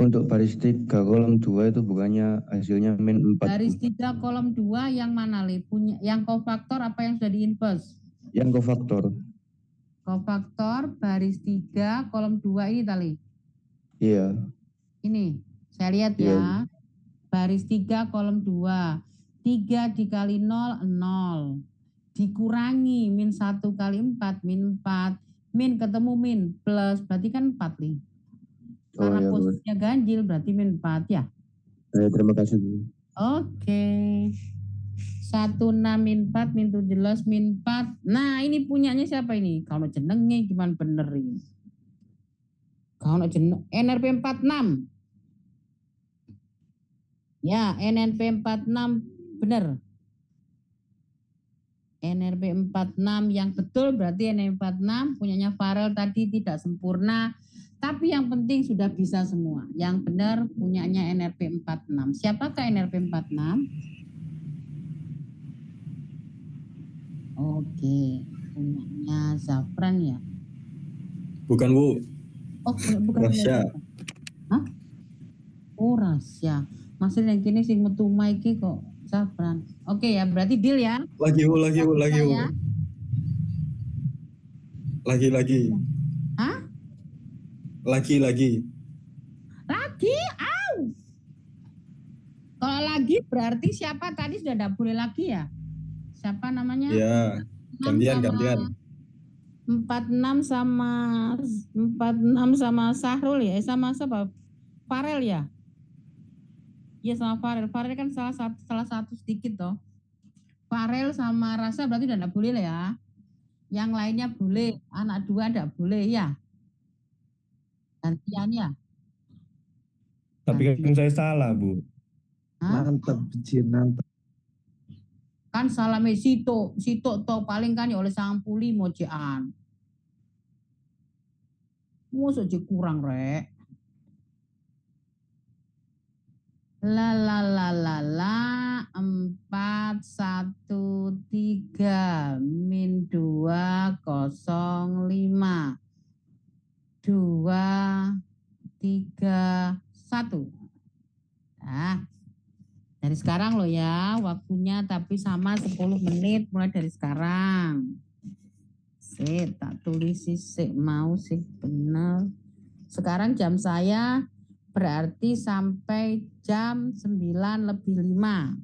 Untuk baris 3 kolom 2 itu bukannya hasilnya min 4 Baris Bu. 3 kolom 2 yang mana Le? Punya yang kofaktor apa yang sudah diinvers? Yang kofaktor. Kofaktor baris 3 kolom 2 ini tali. Iya. Ini saya lihat Iya. ya. Baris 3 kolom 2. 3 dikali 0, 0. Dikurangi min 1 kali 4, min 4. Min ketemu min plus, berarti kan 4 nih. Karena iya, Bu. posisinya ganjil berarti min 4 ya. Terima kasih Bu. Oke. 1, 6, min 4, min 17, min 4. Nah ini punyanya siapa ini? Kalau jenengnya gimana bener ini? Kalau jeneng NRP 46. Ya, NNP 46 benar. NRP 46 yang betul berarti NRP 46 punyanya Farel tadi tidak sempurna. Tapi yang penting sudah bisa semua. Yang benar punyanya NRP 46. Siapakah NRP 46? Oke, punyanya Zafran ya. Bukan Bu, Oh, bukan Rasya. Hah? Oh, Rasya. Masih yang kini sing metu iki kok Zafran. Oke ya, berarti deal ya. Lagi Bu. Ya. Lagi. Hah? Lagi. Lagi? Au. Kalau lagi berarti siapa tadi sudah tidak boleh lagi ya? Siapa namanya? Ya, gantian. 46 sama Sahrul ya, sama siapa? Farel ya? Iya sama Farel. Farel kan salah satu sedikit toh. Farel sama Rasa berarti udah enggak boleh lah ya. Yang lainnya boleh, anak 2 enggak boleh ya. Gantian ya. Tapi kan saya salah, Bu. Hah? Mantap, Jin, mantap. Kan salame Sito to paling kan ya oleh 95 mojean. Mosok je kurang rek. La 4 1 3 min 2 0 5 2 3 1. Nah, dari sekarang loh ya waktunya, tapi sama 10 menit mulai dari sekarang. Tak tulis sih mau sih benar. Sekarang jam saya berarti sampai jam 9:05.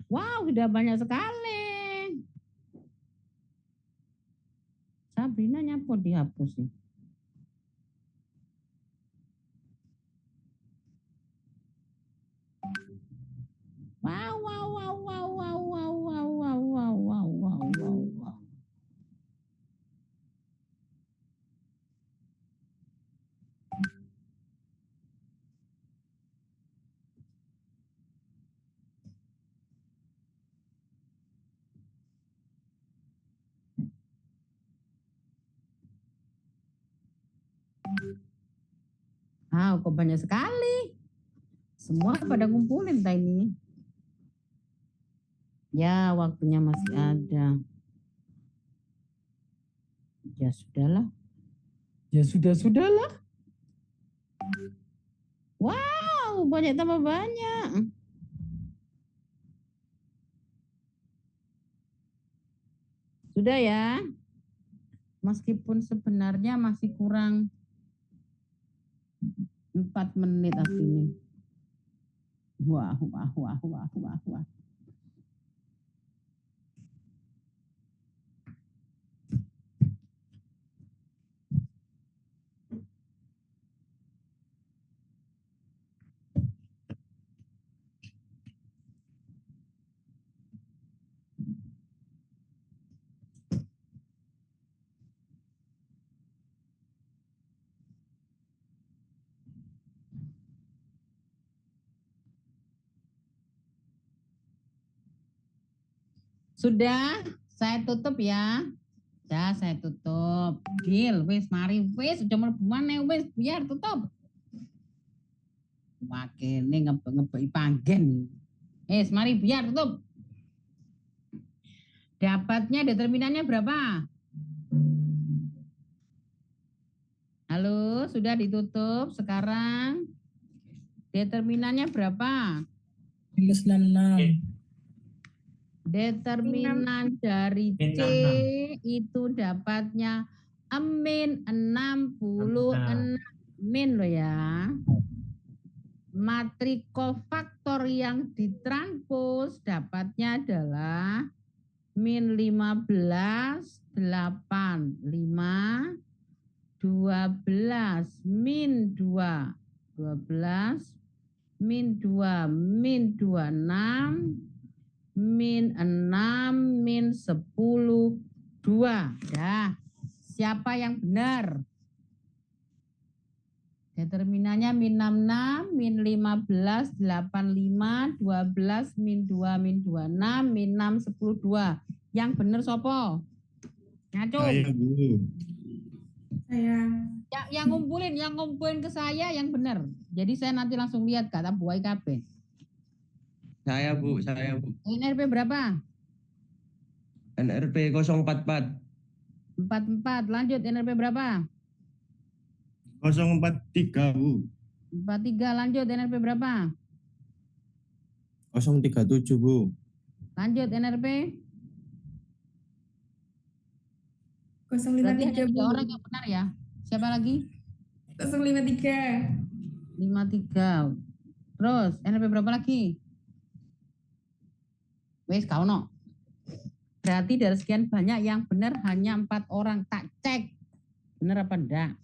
Wow, sudah banyak sekali. Sabrina nyapot dihapus sih. Wow, wow, wow, wow, wow, wow, wow, wow, wow, wow, wow, wow, wow. Kok banyak sekali. Semua pada ngumpulin ini. Ya, waktunya masih ada. Ya sudahlah. Ya sudahlah. Wow, banyak tambah banyak. Sudah ya. Meskipun sebenarnya masih kurang 4 menit aslinya. Wah. Sudah, saya tutup ya. Ya, saya tutup. Deal, wis mari wis udah mlebu maneh wis biar tutup. Makene ngebeki panggen. Mari biar tutup. Dapatnya determinannya berapa? Halo, sudah ditutup sekarang. Determinannya berapa? Minus 66. Determinan dari C itu dapatnya min 66 min loh ya. Matriks kofaktor yang ditranspos dapatnya adalah min 15, 8, 5, 12, min 2, 12, min 2, min 26, min 6, min 10, 2. Dah, siapa yang benar? Determinannya min 66, min 15, 85, 12, min 2, min 26, min 6, 10, 2. Yang benar sopo? Ngaco. Saya, Bu. Saya. Yang ngumpulin ke saya yang benar. Jadi saya nanti langsung lihat kata buai KB. Saya Bu. NRP berapa? NRP 044. 44. Lanjut, NRP berapa? 043 Bu. 43. Lanjut, NRP berapa? 037 Bu. Lanjut, NRP. Berarti hanya 053 3 Bu. orang yang benar ya. Siapa lagi? 053. 53. Terus, NRP berapa lagi? Wes, kau no. Berarti dari sekian banyak yang benar hanya 4 orang. Tak cek. Benar apa enggak?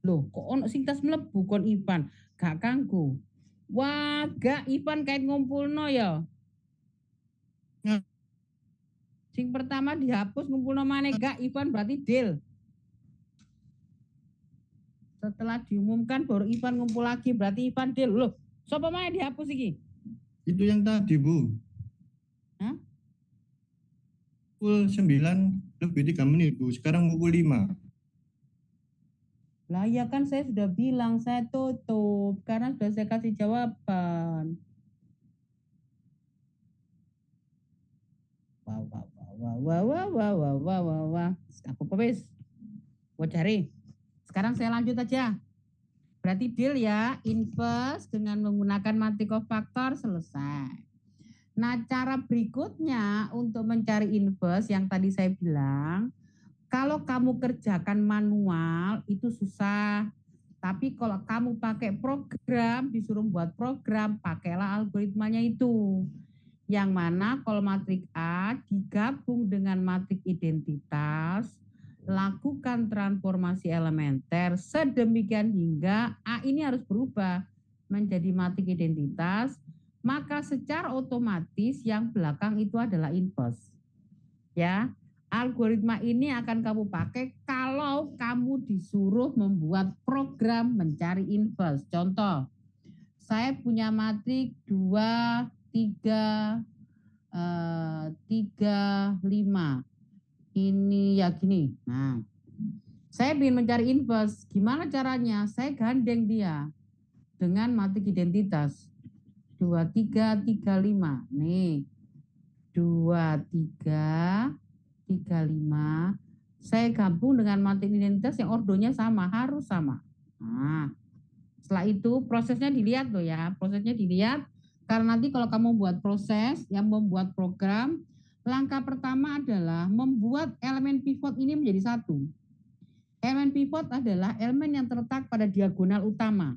Loh, kok ono sing tas mlebu kon Ivan? Gak kanggo. Wah, gak Ivan kait ngumpulno ya. Sing pertama dihapus ngumpulno maneh gak Ivan berarti deal. Setelah diumumkan baru Ivan ngumpul lagi berarti Ivan deal. Loh, sapa maneh dihapus iki? Itu yang tadi Bu. Hah? Pukul 9:03 Bu. Sekarang pukul 5. Lah ya kan saya sudah bilang saya tutup karena sudah saya kasih jawaban. Wah. Aku pepes. Buat cari. Sekarang saya lanjut aja. Berarti deal ya, inverse dengan menggunakan matrix of factor selesai. Nah, cara berikutnya untuk mencari inverse yang tadi saya bilang, kalau kamu kerjakan manual itu susah. Tapi kalau kamu pakai program, disuruh buat program, pakailah algoritmanya itu. Yang mana kalau matrik A digabung dengan matrik identitas, lakukan transformasi elementer sedemikian hingga A ini harus berubah menjadi matrik identitas, maka secara otomatis yang belakang itu adalah inverse. Ya, algoritma ini akan kamu pakai kalau kamu disuruh membuat program mencari inverse. Contoh, saya punya matrik 2, 3, 5. Ini ya gini. Nah, saya ingin mencari inverse. Gimana caranya? Saya gandeng dia dengan matrik identitas. 2, 3, 3, 5. Nih, 2, 3, 3, 5. Saya gabung dengan matrik identitas yang ordonya sama, harus sama. Nah, setelah itu prosesnya dilihat loh ya, prosesnya dilihat. Karena nanti kalau kamu buat proses yang membuat program, langkah pertama adalah membuat elemen pivot ini menjadi satu. Elemen pivot adalah elemen yang terletak pada diagonal utama.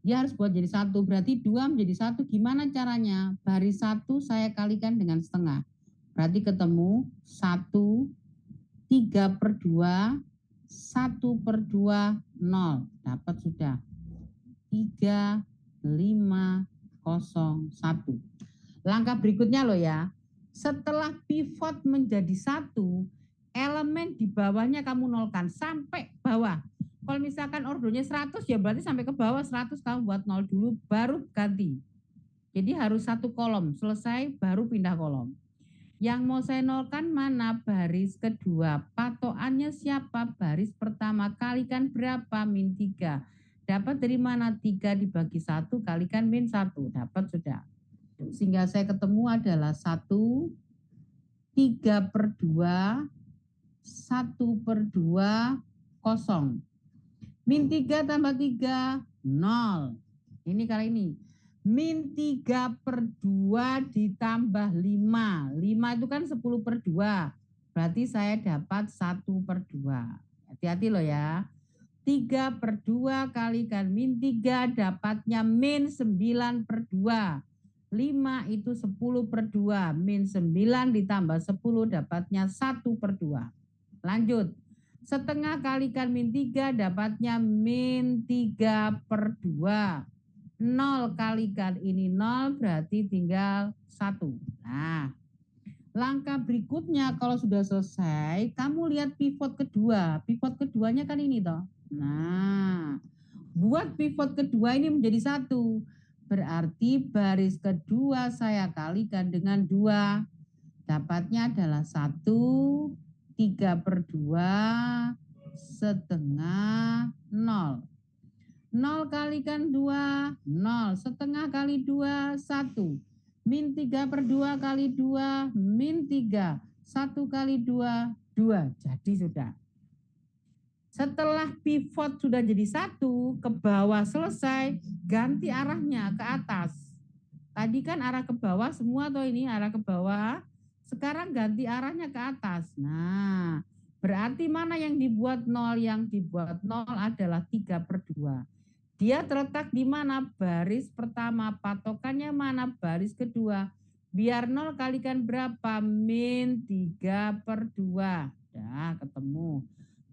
Dia harus buat jadi satu, berarti 2 menjadi 1. Gimana caranya? Baris 1 saya kalikan dengan setengah. Berarti ketemu 1, 3/2, 1/2, 0. Dapat sudah. 3, 5, 0, 1. Langkah berikutnya loh ya. Setelah pivot menjadi 1, elemen di bawahnya kamu nolkan sampai bawah. Kalau misalkan ordonya 100 ya berarti sampai ke bawah 100 kamu buat 0 dulu baru ganti. Jadi harus 1 kolom, selesai baru pindah kolom. Yang mau saya nolkan mana? Baris kedua. Patokannya siapa? Baris pertama kalikan berapa? min 3. Dapat dari mana? 3 dibagi 1 kalikan min 1. Dapat sudah. Sehingga saya ketemu adalah 1, 3/2, 1/2, 0. Min 3 tambah 3, 0. Ini kali ini. Min 3/2 ditambah 5. 5 itu kan 10/2. Berarti saya dapat 1/2. Hati-hati loh ya. 3/2 kalikan min 3 dapatnya min 9/2. 5 itu 10/2. Min 9 ditambah 10 dapatnya 1/2. Lanjut. Setengah kalikan min 3 dapatnya min 3/2. 0 kalikan ini 0 berarti tinggal 1. Nah, langkah berikutnya kalau sudah selesai, kamu lihat pivot kedua. Pivot keduanya kan ini toh. Nah, buat pivot kedua ini menjadi 1. Berarti baris kedua saya kalikan dengan 2. Dapatnya adalah 1, 3/2, setengah 0. 0 kalikan 2, 0. Setengah kali 2, 1. Min 3/2 kali 2, min 3. 1 kali 2, 2. Jadi sudah. Setelah pivot sudah jadi 1, ke bawah selesai, ganti arahnya ke atas. Tadi kan arah ke bawah semua atau ini arah ke bawah. Sekarang ganti arahnya ke atas. Nah, berarti mana yang dibuat 0? Yang dibuat 0 adalah 3/2. Dia terletak di mana? Baris pertama. Patokannya mana? Baris kedua. Biar 0 kalikan berapa? Min 3/2. Ya, ketemu.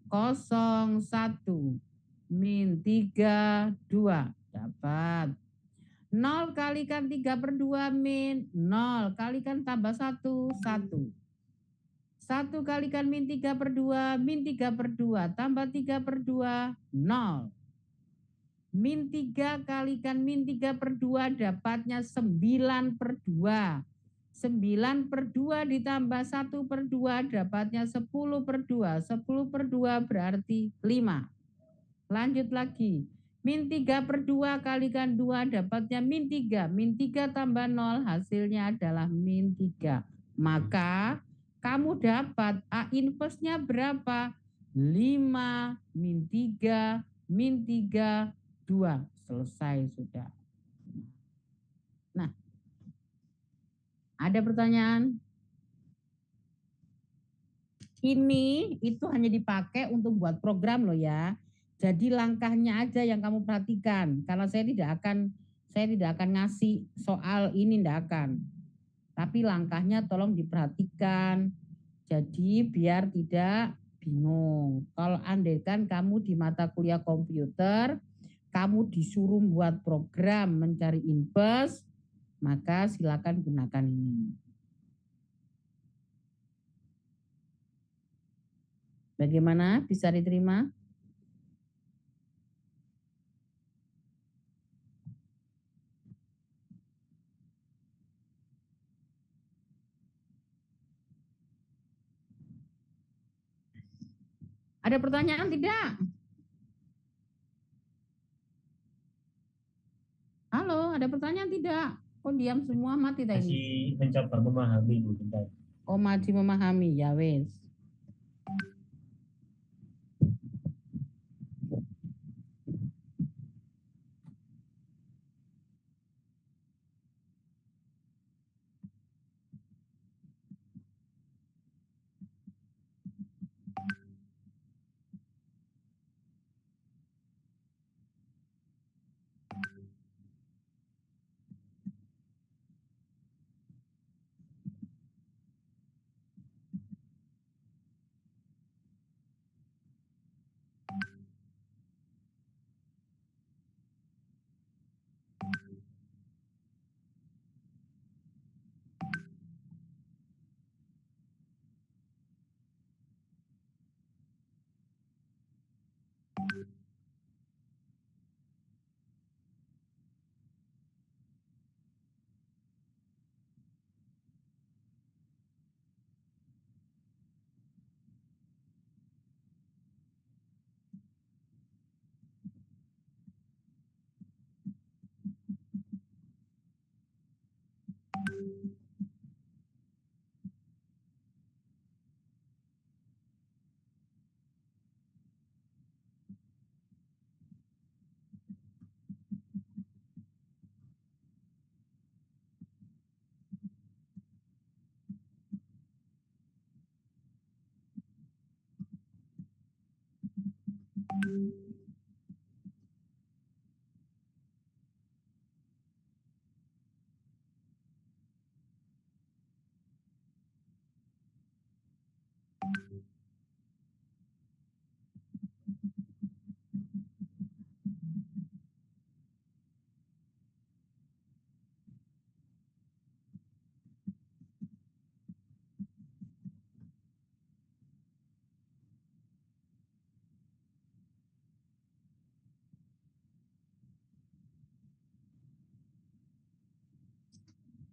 0, 1. Min 3, 2. Dapat. 0 kalikan 3/2 min 0. Kalikan tambah 1, 1. 1 kalikan min 3/2, min 3/2. Tambah 3/2, 0. Min 3 kalikan min 3/2 dapatnya 9/2. 9/2 ditambah 1/2 dapatnya 10/2. 10/2 berarti 5. Lanjut lagi. Min 3/2 kalikan 2 dapatnya min 3. Min 3 tambah 0 hasilnya adalah min 3. Maka kamu dapat A inverse-nya berapa? 5 min 3 min 3 2. Selesai sudah. Nah, ada pertanyaan? Ini itu hanya dipakai untuk buat program loh ya. Jadi langkahnya aja yang kamu perhatikan. Karena saya tidak akan ngasih soal ini, tidak akan. Tapi langkahnya tolong diperhatikan. Jadi biar tidak bingung. Kalau andaikan kamu di mata kuliah komputer, kamu disuruh buat program mencari inverse, maka silakan gunakan ini. Bagaimana? Bisa diterima? Ada pertanyaan tidak? Halo, ada pertanyaan tidak? Kok diam semua, mati tadi? Masih mencoba memahami Bu bentar. Oh, masih memahami, ya wes.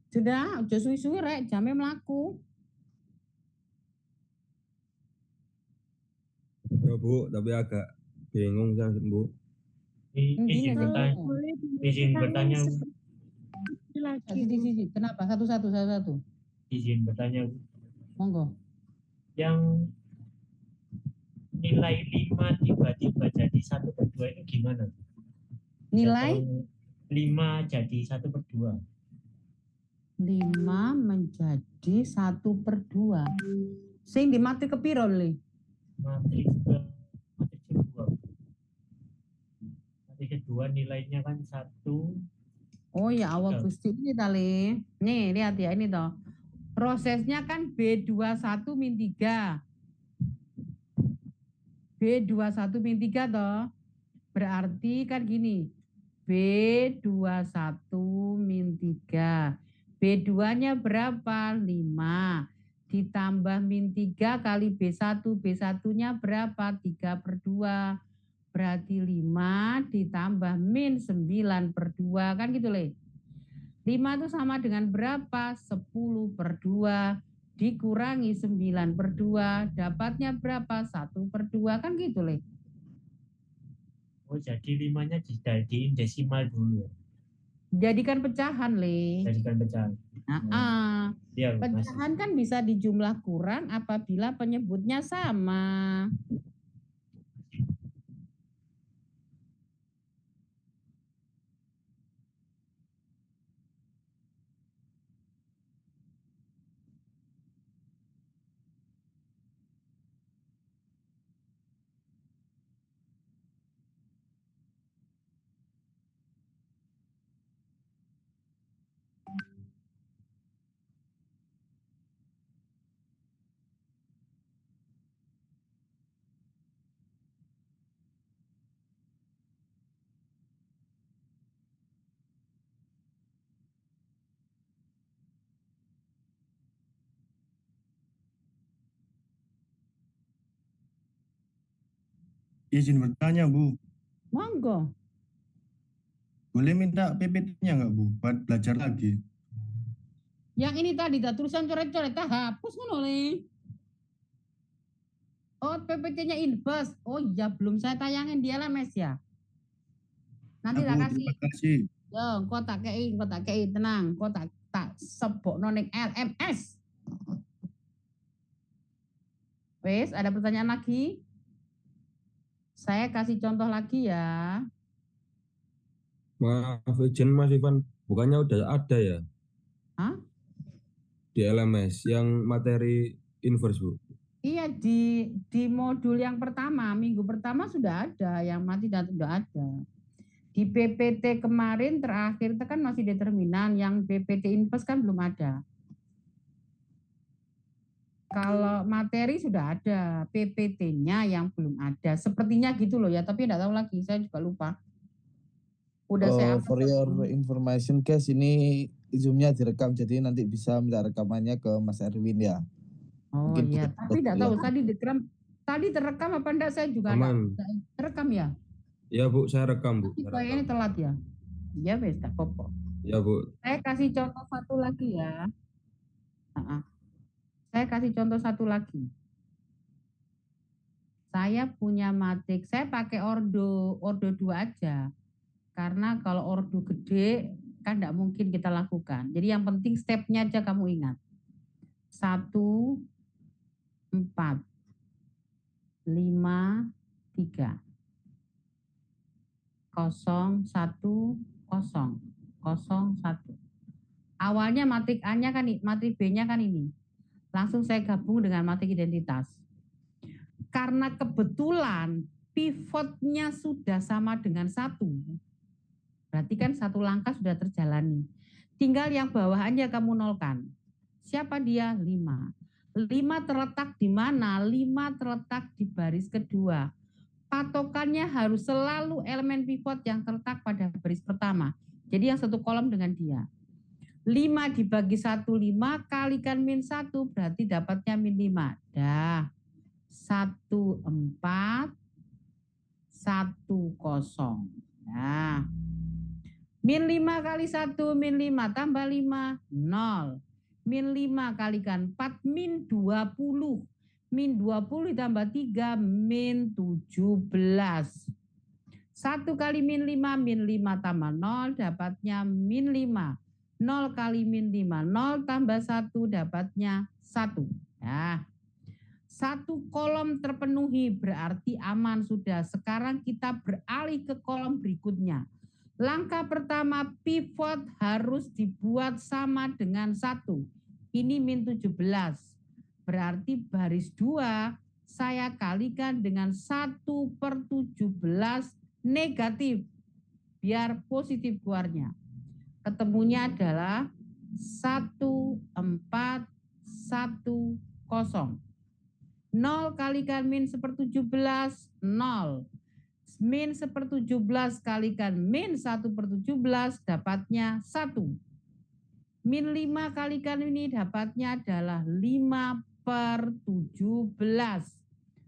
Sudah, udah suwi-suwi rek, jamnya melaku. Ya Bu, tapi agak bingung saya Bu. Izin Kalau bertanya. Boleh Izin bertanya. lagi. Sisi. Kenapa? Satu-satu. Izin bertanya. Monggo. Yang nilai 5 tiba-tiba jadi 1/2 itu gimana? Nilai 5 jadi 1/2. 5 menjadi 1/2. Sing di matrik kepiro le? Matriks kedua. Matriks kedua nilainya kan 1. Oh ya Allah Gusti, ini tali. Nih lihat ya, ini toh. Prosesnya kan B21 min 3. B21 min 3 toh. Berarti kan gini. B21 min 3. B2-nya berapa? 5. Ditambah min 3 kali B1. B1-nya berapa? 3/2. Berarti 5 ditambah min 9/2. Kan gitu, Le. 5 itu sama dengan berapa? 10/2 dikurangi 9/2, dapatnya berapa? 1/2, kan gitu, Le. Oh, jadi 5-nya dijadiin desimal dulu ya? Jadikan pecahan, Le. Jadikan pecahan. Ya, pecahan kan bisa dijumlah kurang apabila penyebutnya sama. Izin bertanya, Bu. Monggo. Boleh minta PPT-nya nggak, Bu? Buat belajar lagi. Yang ini tadi tak tulisan coret-coret, tak hapus ngono, Le. Oh, PPT-nya invest. Oh iya, belum saya tayangin di LMS ya. Nanti tak kasih. Terima kasih. Yo, kok tak kei, tenang. Kok tak sebok noning LMS. Wes, ada pertanyaan lagi? Saya kasih contoh lagi ya. Maaf izin Mas Ivan, bukannya udah ada ya? Hah? Di LMS yang materi inverse, Bu. Iya, di modul yang pertama, minggu pertama sudah ada, yang mati dan sudah ada. Di PPT kemarin terakhir itu kan masih determinan, yang PPT inverse kan belum ada. Kalau materi sudah ada, PPT-nya yang belum ada. Sepertinya gitu loh ya, tapi enggak tahu lagi, saya juga lupa. Udah saya For your information guys, ini Zoom-nya direkam, jadi nanti bisa minta rekamannya ke Mas Erwin ya. Oh Mungkin iya, tapi enggak tahu tadi terekam apa enggak, saya juga enggak terekam ya. Iya Bu, saya rekam Bu. Kayak ini telat ya. Iya wes, tak apa-apa. Ya Bu. Saya kasih contoh satu lagi ya. Saya kasih contoh satu lagi. Saya punya matik, saya pakai ordo 2 aja. Karena kalau ordo gede kan enggak mungkin kita lakukan. Jadi yang penting stepnya aja kamu ingat. 1, 4, 5, 3. 0, 1, 0, 0, 1. Awalnya matrik A-nya kan, matrik B-nya kan ini. Langsung saya gabung dengan matrik identitas. Karena kebetulan pivotnya sudah sama dengan 1. Berarti kan 1 langkah sudah terjalani. Tinggal yang bawahannya kamu nolkan. Siapa dia? 5. 5 terletak di mana? 5 terletak di baris kedua. Patokannya harus selalu elemen pivot yang terletak pada baris pertama. Jadi yang satu kolom dengan dia. 5 dibagi 1, 5 kalikan min 1 berarti dapatnya min 5. Dah. 1, 4, 1, 0. Nah. Min 5 kali 1, min 5 tambah 5, 0. Min 5 kalikan 4, min 20. Min 20 ditambah 3, min 17. 1 kali min 5 tambah 0, dapatnya min 5. 0 kali min 5, 0 tambah 1, dapatnya 1. Nah, Satu kolom terpenuhi berarti aman sudah. Sekarang kita beralih ke kolom berikutnya. Langkah pertama, pivot harus dibuat sama dengan 1. Ini min 17. Berarti baris 2 saya kalikan dengan 1/17 negatif. Biar positif keluarnya. Ketemunya adalah 1410. 0 kalikan min 1/17, 0. Min 1/17 kalikan min 1/17 dapatnya 1. Min 5 kalikan ini dapatnya adalah 5/17.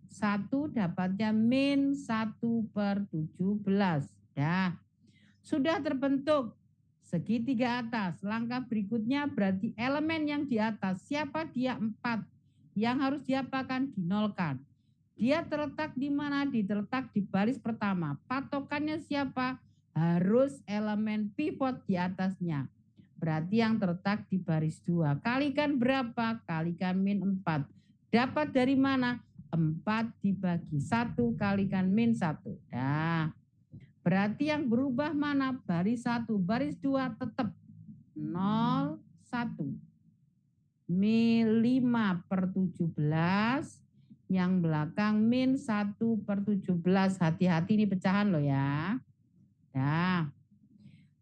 1 dapatnya min 1/17. Dah. Sudah terbentuk segitiga atas. Langkah berikutnya berarti elemen yang di atas. Siapa dia? 4. Yang harus diapakan? Dinolkan. Dia terletak di mana? Terletak di baris pertama. Patokannya siapa? Harus elemen pivot di atasnya. Berarti yang terletak di baris 2. Kalikan berapa? Kalikan min 4. Dapat dari mana? 4 dibagi 1 kalikan min 1. Nah, berarti yang berubah mana? Baris 1. Baris 2 tetap 0, 1. Min 5/17, yang belakang min 1/17. Hati-hati ini pecahan loh ya. Nah,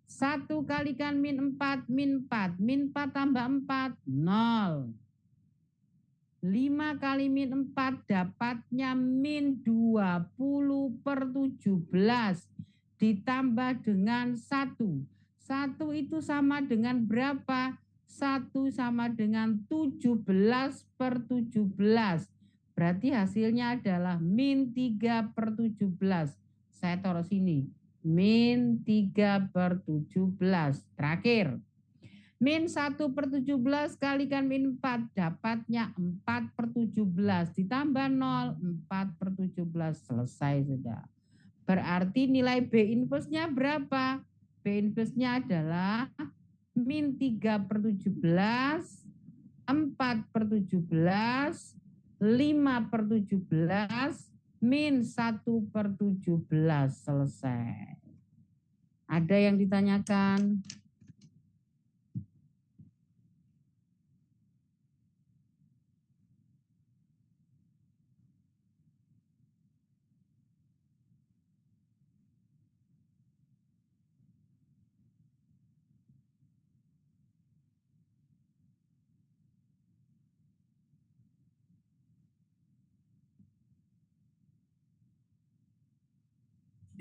1 kalikan min 4, min 4. Min 4 tambah 4, 0. 5 kali min 4 dapatnya min 20/17 ditambah dengan 1. 1 itu sama dengan berapa? 1 sama dengan 17/17. Berarti hasilnya adalah min 3/17. Saya taruh sini. Min 3/17. Terakhir. Min 1/17 kalikan min 4. Dapatnya 4/17. Ditambah 0. 4/17. Selesai sudah. Berarti nilai B inverse-nya berapa? B inverse-nya adalah min 3/17, 4/17, 5/17, min 1/17. Selesai. Ada yang ditanyakan?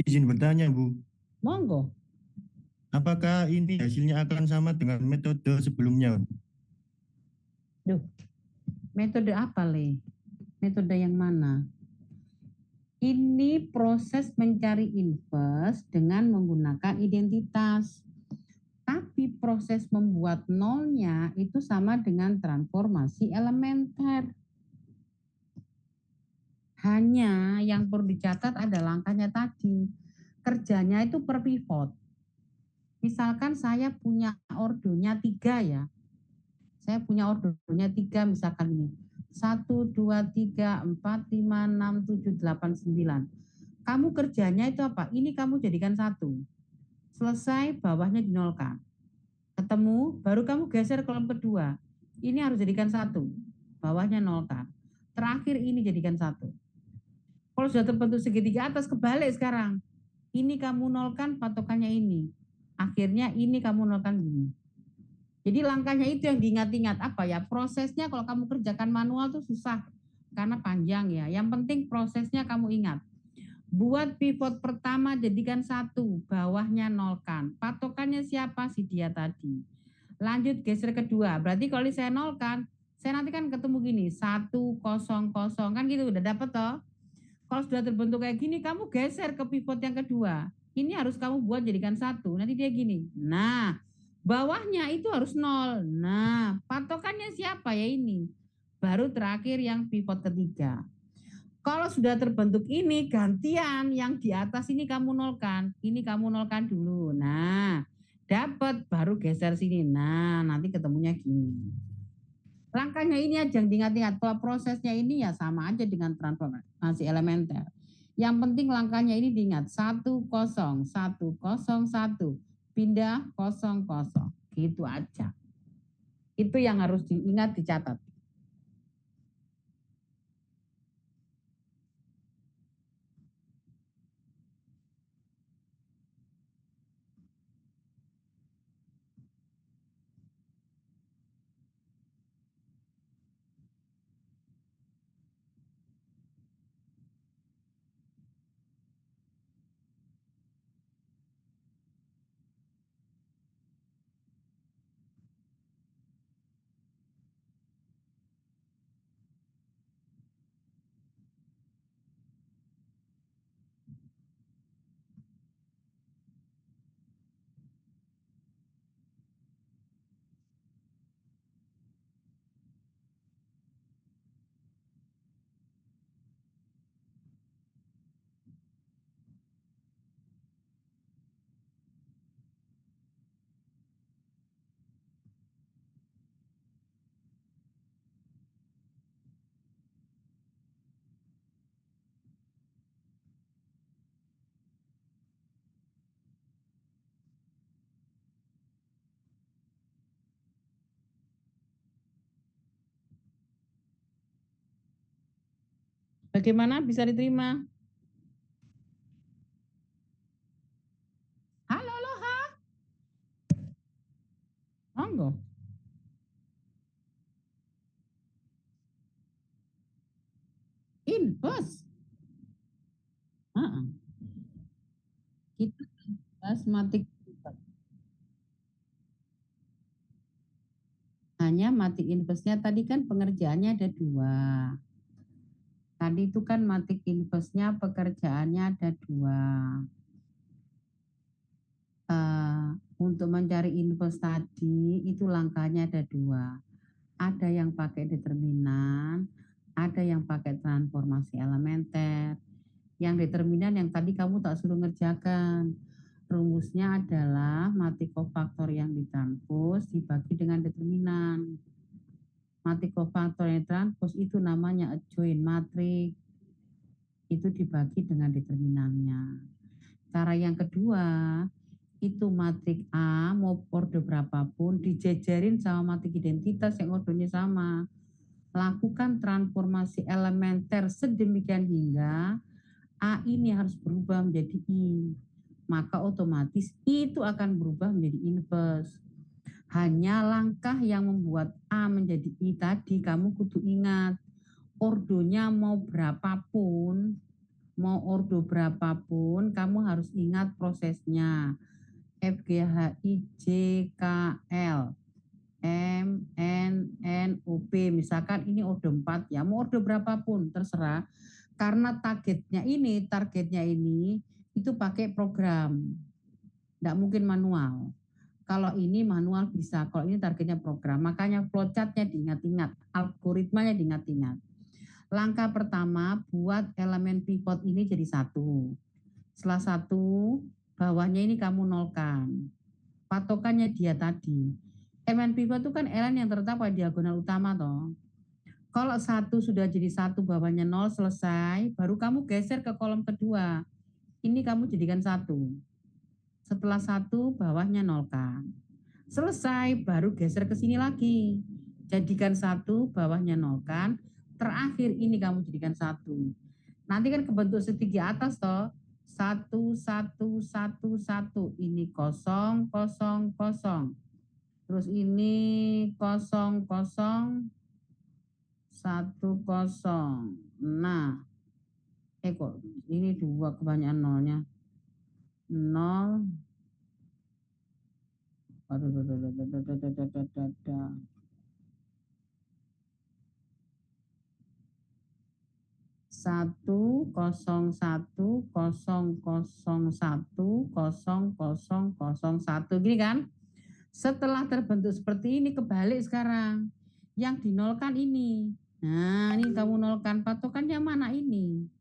Izin bertanya, Bu. Monggo. Apakah ini hasilnya akan sama dengan metode sebelumnya? Duh, metode apa, Le? Metode yang mana? Ini proses mencari inverse dengan menggunakan identitas. Tapi proses membuat nolnya itu sama dengan transformasi elementer. Hanya yang perlu dicatat ada langkahnya tadi. Kerjanya itu per pivot. Misalkan saya punya ordonya 3 ya. Saya punya ordonya 3 misalkan ini. 1, 2, 3, 4, 5, 6, 7, 8, 9. Kamu kerjanya itu apa? Ini kamu jadikan 1. Selesai, bawahnya dinolkan. Ketemu, baru kamu geser kolom kedua. Ini harus jadikan 1. Bawahnya nolkan. Terakhir ini jadikan 1. Kalau sudah terbentuk segitiga atas, kebalik sekarang. Ini kamu nolkan, patokannya ini. Akhirnya ini kamu nolkan gini. Jadi langkahnya itu yang diingat-ingat. Apa ya? Prosesnya kalau kamu kerjakan manual tuh susah. Karena panjang ya. Yang penting prosesnya kamu ingat. Buat pivot pertama jadikan 1. Bawahnya nolkan. Patokannya siapa? Si dia tadi. Lanjut geser kedua. Berarti kalau saya nolkan, saya nanti kan ketemu gini. 1, 0, 0. Kan gitu udah dapet toh. Kalau sudah terbentuk kayak gini, kamu geser ke pivot yang kedua. Ini harus kamu buat jadikan 1. Nanti dia gini. Nah, bawahnya itu harus 0. Nah, patokannya siapa ya ini? Baru terakhir yang pivot ketiga. Kalau sudah terbentuk ini, gantian yang di atas ini kamu nolkan. Ini kamu nolkan dulu. Nah, dapat baru geser sini. Nah, nanti ketemunya gini. Langkahnya ini aja yang diingat-ingat, bahwa prosesnya ini ya sama aja dengan transformasi elementer. Yang penting langkahnya ini diingat, 10101, pindah 00, gitu aja. Itu yang harus diingat, dicatat. Bagaimana, bisa diterima? Halo Loha. Monggo. Inpus. Kita bahas matik. Hanya matik inpusnya tadi kan pengerjaannya ada 2. Tadi itu kan matik inpusnya pekerjaannya ada 2. Untuk mencari inpus tadi itu langkahnya ada 2. Ada yang pakai determinan, ada yang pakai transformasi elementer. Yang determinan yang tadi kamu tak suruh ngerjakan. Rumusnya adalah matik kofaktor yang ditranspos dibagi dengan determinan. Matik kofaktor yang ditranspos itu namanya adjoint matrix. Itu dibagi dengan determinannya. Cara yang kedua, itu matrik A mau order berapapun dijajarin sama matrik identitas yang ordernya sama. Lakukan transformasi elementer sedemikian hingga A ini harus berubah menjadi I. Maka otomatis itu akan berubah menjadi inverse. Hanya langkah yang membuat A menjadi I tadi kamu kudu ingat. Ordonya mau berapapun, mau ordo berapapun, kamu harus ingat prosesnya. F, G, H, I, J, K, L, M, N, N, O, P. Misalkan ini ordo 4 ya, mau ordo berapapun terserah. Karena targetnya ini itu pakai program. Tidak mungkin manual. Kalau ini manual bisa, kalau ini targetnya program. Makanya flowchartnya diingat-ingat, algoritmanya diingat-ingat. Langkah pertama, buat elemen pivot ini jadi 1. Setelah 1, bawahnya ini kamu nolkan. Patokannya dia tadi. Elemen pivot itu kan elemen yang terletak pada diagonal utama toh. Kalau 1 sudah jadi 1, bawahnya 0, selesai, baru kamu geser ke kolom kedua. Ini kamu jadikan 1. Setelah 1, bawahnya nolkan. Selesai, baru geser ke sini lagi. Jadikan 1, bawahnya nolkan. Terakhir ini kamu jadikan 1. Nanti kan kebentuk segitiga atas toh. 1, 1, 1, 1. Ini 0, 0, 0. Terus ini 0, 0, 1, 0. Nah, kok ini 2 kebanyakan nolnya. 0. Aduh. 1, 0, 1, 0, 0, 1, 0, 0, 1. Gini kan? Setelah terbentuk seperti ini, kebalik sekarang. Yang dinolkan ini. Nah, ini kamu nolkan. Patokannya mana ini?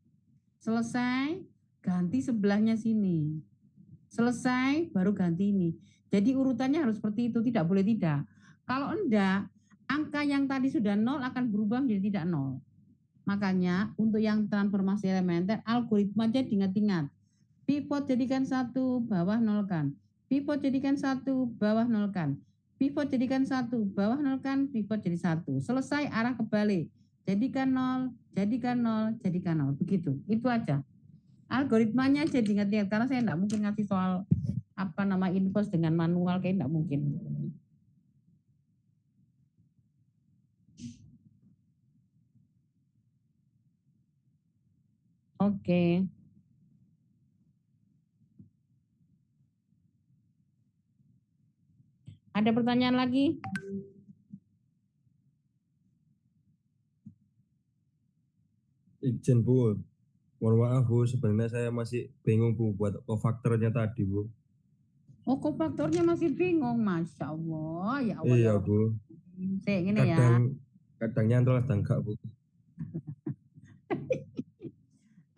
Selesai, ganti sebelahnya sini. Selesai, baru ganti ini. Jadi urutannya harus seperti itu, tidak boleh tidak. Kalau enggak, angka yang tadi sudah 0 akan berubah menjadi tidak 0. Makanya untuk yang transformasi elementer, algoritmanya diingat-ingat. Pivot jadikan 1, bawah nolkan. Pivot jadikan 1, bawah nolkan. Pivot jadikan 1, bawah nolkan, pivot jadi 1. Selesai, arah kebalik. Jadikan 0, jadikan 0, jadikan 0. Begitu, itu aja. Algoritmanya aja diingat-ingat, karena saya enggak mungkin ngasih soal inverse dengan manual, kayak enggak mungkin. Oke. Ada pertanyaan lagi? Izin Bu, mohon maaf Bu, sebenarnya saya masih bingung Bu buat kofaktornya tadi Bu. Oh, kofaktornya masih bingung, Masya Allah. Ya Allah. Iya Ya Allah. Bu, Saya gini ya. kadang nyantol kadang enggak Bu.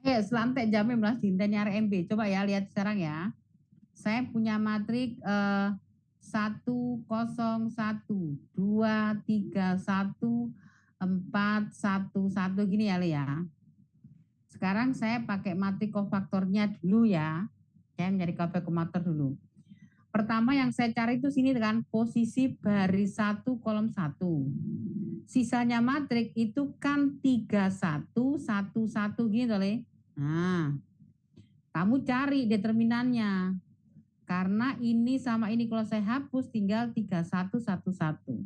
Selantek jamin belas dinten nyari MB. Coba ya lihat sekarang ya. Saya punya matrik 1, 0, 1, 2, 3, 1, 4, 1, 1 gini ya Le ya. Sekarang saya pakai matrik kofaktornya dulu ya. Saya mencari kofaktor dulu. Pertama yang saya cari itu sini kan posisi baris 1 kolom 1. Sisanya matrik itu kan 3, 1, 1, 1 gini Le. Nah, kamu cari determinannya. Karena ini sama ini kalau saya hapus tinggal 3, 1, 1, 1.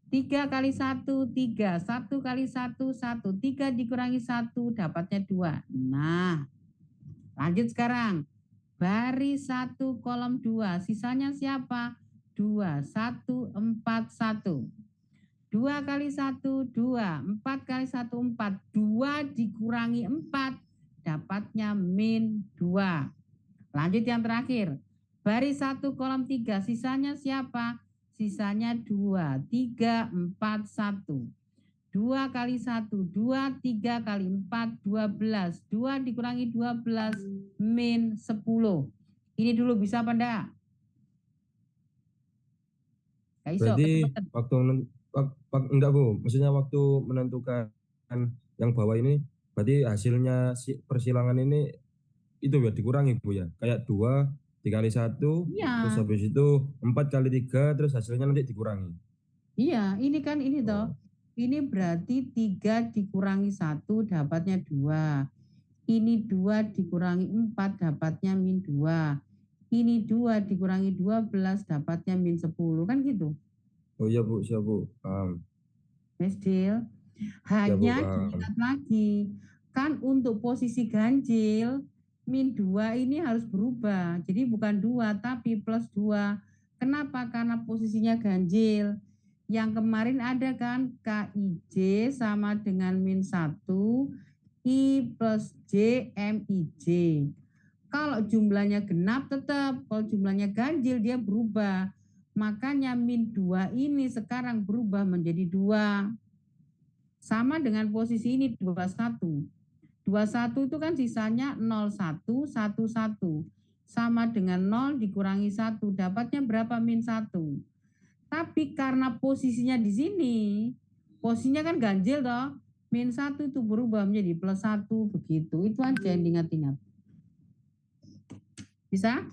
3 kali 1, 3. 1 kali 1, 1. 3 dikurangi 1 dapatnya 2. Nah, lanjut sekarang. Baris 1 kolom 2. Sisanya siapa? 2, 1, 4, 1. 2 kali 1, 2. 4 kali 1, 4. 2 dikurangi 4 dapatnya min 2. Lanjut yang terakhir. Baris 1 kolom 3. Sisanya siapa? Sisanya 2, 3, 4, 1. 2 kali 1, 2, 3 kali 4, 12. 2 dikurangi 12, min 10. Ini dulu bisa apa enggak? Berarti enggak Bu, maksudnya waktu menentukan yang bawah ini, berarti hasilnya persilangan ini itu ya dikurangi Bu ya, kayak 2 dikali 1, terus habis itu 4 kali 3, terus hasilnya nanti dikurangi. Iya, ini kan ini toh. Ini berarti 3 dikurangi 1 dapatnya 2. Ini 2 dikurangi 4 dapatnya min 2. Ini 2 dikurangi 12 dapatnya min 10. Kan gitu. Oh iya Bu, siap Bu. Paham. Mesdil. Hanya diingat lagi. Kan untuk posisi ganjil, min 2 ini harus berubah. Jadi bukan 2 tapi plus 2. Kenapa? Karena posisinya ganjil. Yang kemarin ada kan KIJ sama dengan min 1, I plus J, MIJ. Kalau jumlahnya genap tetap, kalau jumlahnya ganjil dia berubah. Makanya min 2 ini sekarang berubah menjadi 2. Sama dengan posisi ini 21. 21 itu kan sisanya 01, 11. Sama dengan 0 dikurangi 1. Dapatnya berapa min 1? Tapi karena posisinya di sini, posisinya kan ganjil toh. Min 1 itu berubah menjadi plus 1 begitu. Itu aja yang diingat-ingat. Bisa?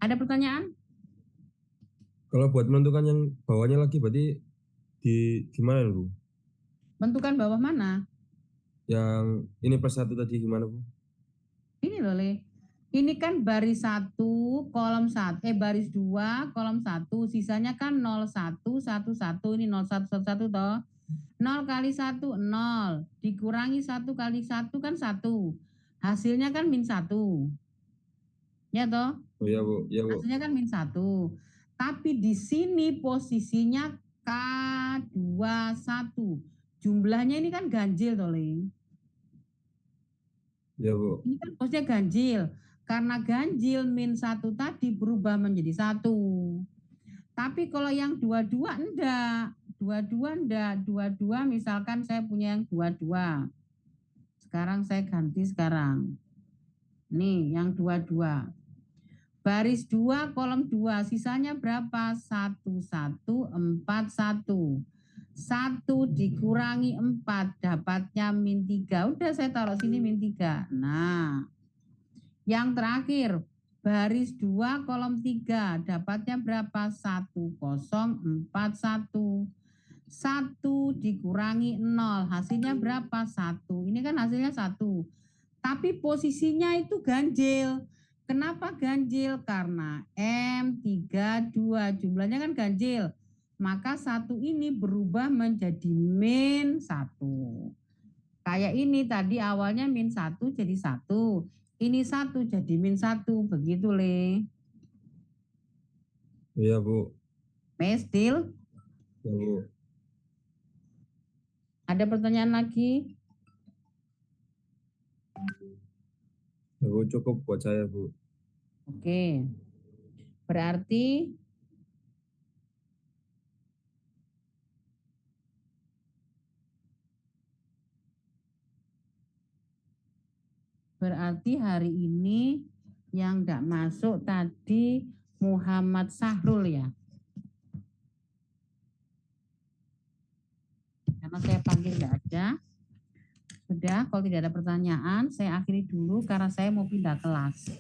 Ada pertanyaan? Kalau buat menentukan yang bawahnya lagi berarti di gimana Bu? Menentukan bawah mana? Yang ini plus 1 tadi gimana Bu? Ini loh Le. Ini kan baris 1 kolom 1, baris 2 kolom 1, sisanya kan 01, 11, ini 01, 11 toh. 0 kali 1, 0. Dikurangi 1 kali 1 kan 1. Hasilnya kan min 1. Ya toh? Oh iya Bu, iya Bu. Hasilnya kan min 1. Tapi di sini posisinya K21. Jumlahnya ini kan ganjil toh, Le. Ya Bu. Ini kan posisinya ganjil. Karena ganjil min 1 tadi berubah menjadi 1. Tapi kalau yang 22 enggak. 22 enggak. 22 misalkan saya punya yang 22. Sekarang saya ganti sekarang. Nih yang 22. Baris 2 kolom 2. Sisanya berapa? 1, 1, 4, 1. 1 dikurangi 4 dapatnya min 3. Udah saya taruh sini min 3. Nah, yang terakhir baris 2 kolom 3 dapatnya berapa? 1041. 1 dikurangi 0 hasilnya berapa? 1. Ini kan hasilnya 1. Tapi posisinya itu ganjil. Kenapa ganjil? Karena M32 jumlahnya kan ganjil. Maka 1 ini berubah menjadi min 1. Kayak ini tadi awalnya min 1 jadi 1. Ini 1 jadi min 1. Begitu, Le. Iya, Bu. Mestil? Ya, Bu. Ada pertanyaan lagi? Ya, Bu, cukup buat saya, Bu. Oke. Berarti hari ini yang enggak masuk tadi Muhammad Sahrul ya. Karena saya panggil enggak ada. Sudah, kalau tidak ada pertanyaan, saya akhiri dulu karena saya mau pindah kelas.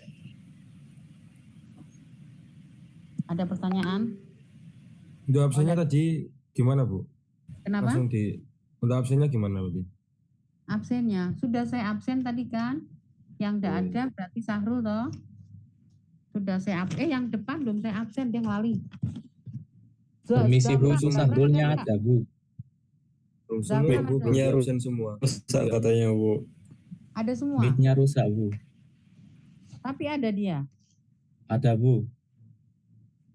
Ada pertanyaan? Untuk absennya tadi gimana, Bu? Kenapa? Untuk absennya gimana, Bu? Absennya, sudah saya absen tadi kan? Yang enggak ada berarti Sahrul toh? Sudah saya yang depan belum saya absen, dia lali. Permisi Bu, Sahrulnya ada Bu. Semua, Bu, absen semua. Rusak katanya, Bu. Ada semua? Mic-nya rusak Bu. Tapi ada dia. Ada Bu.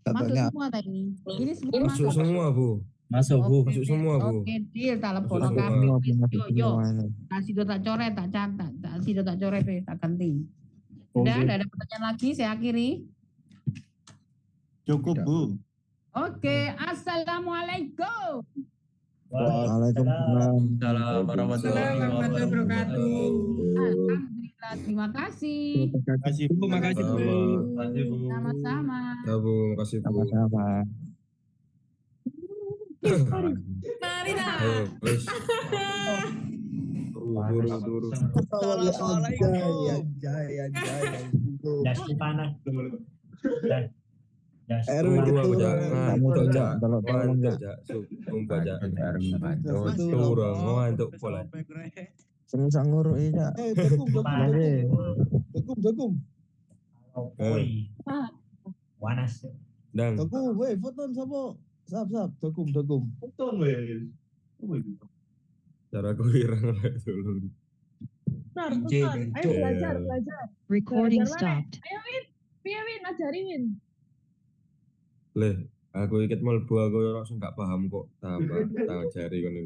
Masuk semua tadi. Ini semua Masuk semua, Bu. Masuk Bu. Masuk semua, Bu. Oke, deal, tak lepon Masuk kami. semua. Yo. Kasih tak coret, tak catat, tak coret, tak ganti. Sudah, ada pertanyaan lagi, saya akhiri. Cukup, Bu. Oke, assalamualaikum. Waalaikumsalam. Salam warahmatullahi wabarakatuh. Alhamdulillah, terima kasih. Terima kasih, Bu. Makasih, Bu. Sama-sama. Ya, Bu, makasih, Bu. Sama-sama. Mari dah. Ayo, please. Turu. Das panas dulu. Das Erwin Turu aku, ketua. Jak. Ngantuk, Jak. Tolong, Ngantuk, Jak. Jak. Sumpah, Jak. Betul. Turu, ngantuk pola. Terus anggur iya. Jagung. Oi. Panas. Dan Jagung, weh, foton sabo. Sap, jagung. cara aku hirang lah dulu. Ayo belajar. Recording Belajar, stopped. Ayo Win, ajari Win. Leh, aku ikut melbu aku langsung gak paham kok. Tak jari kon.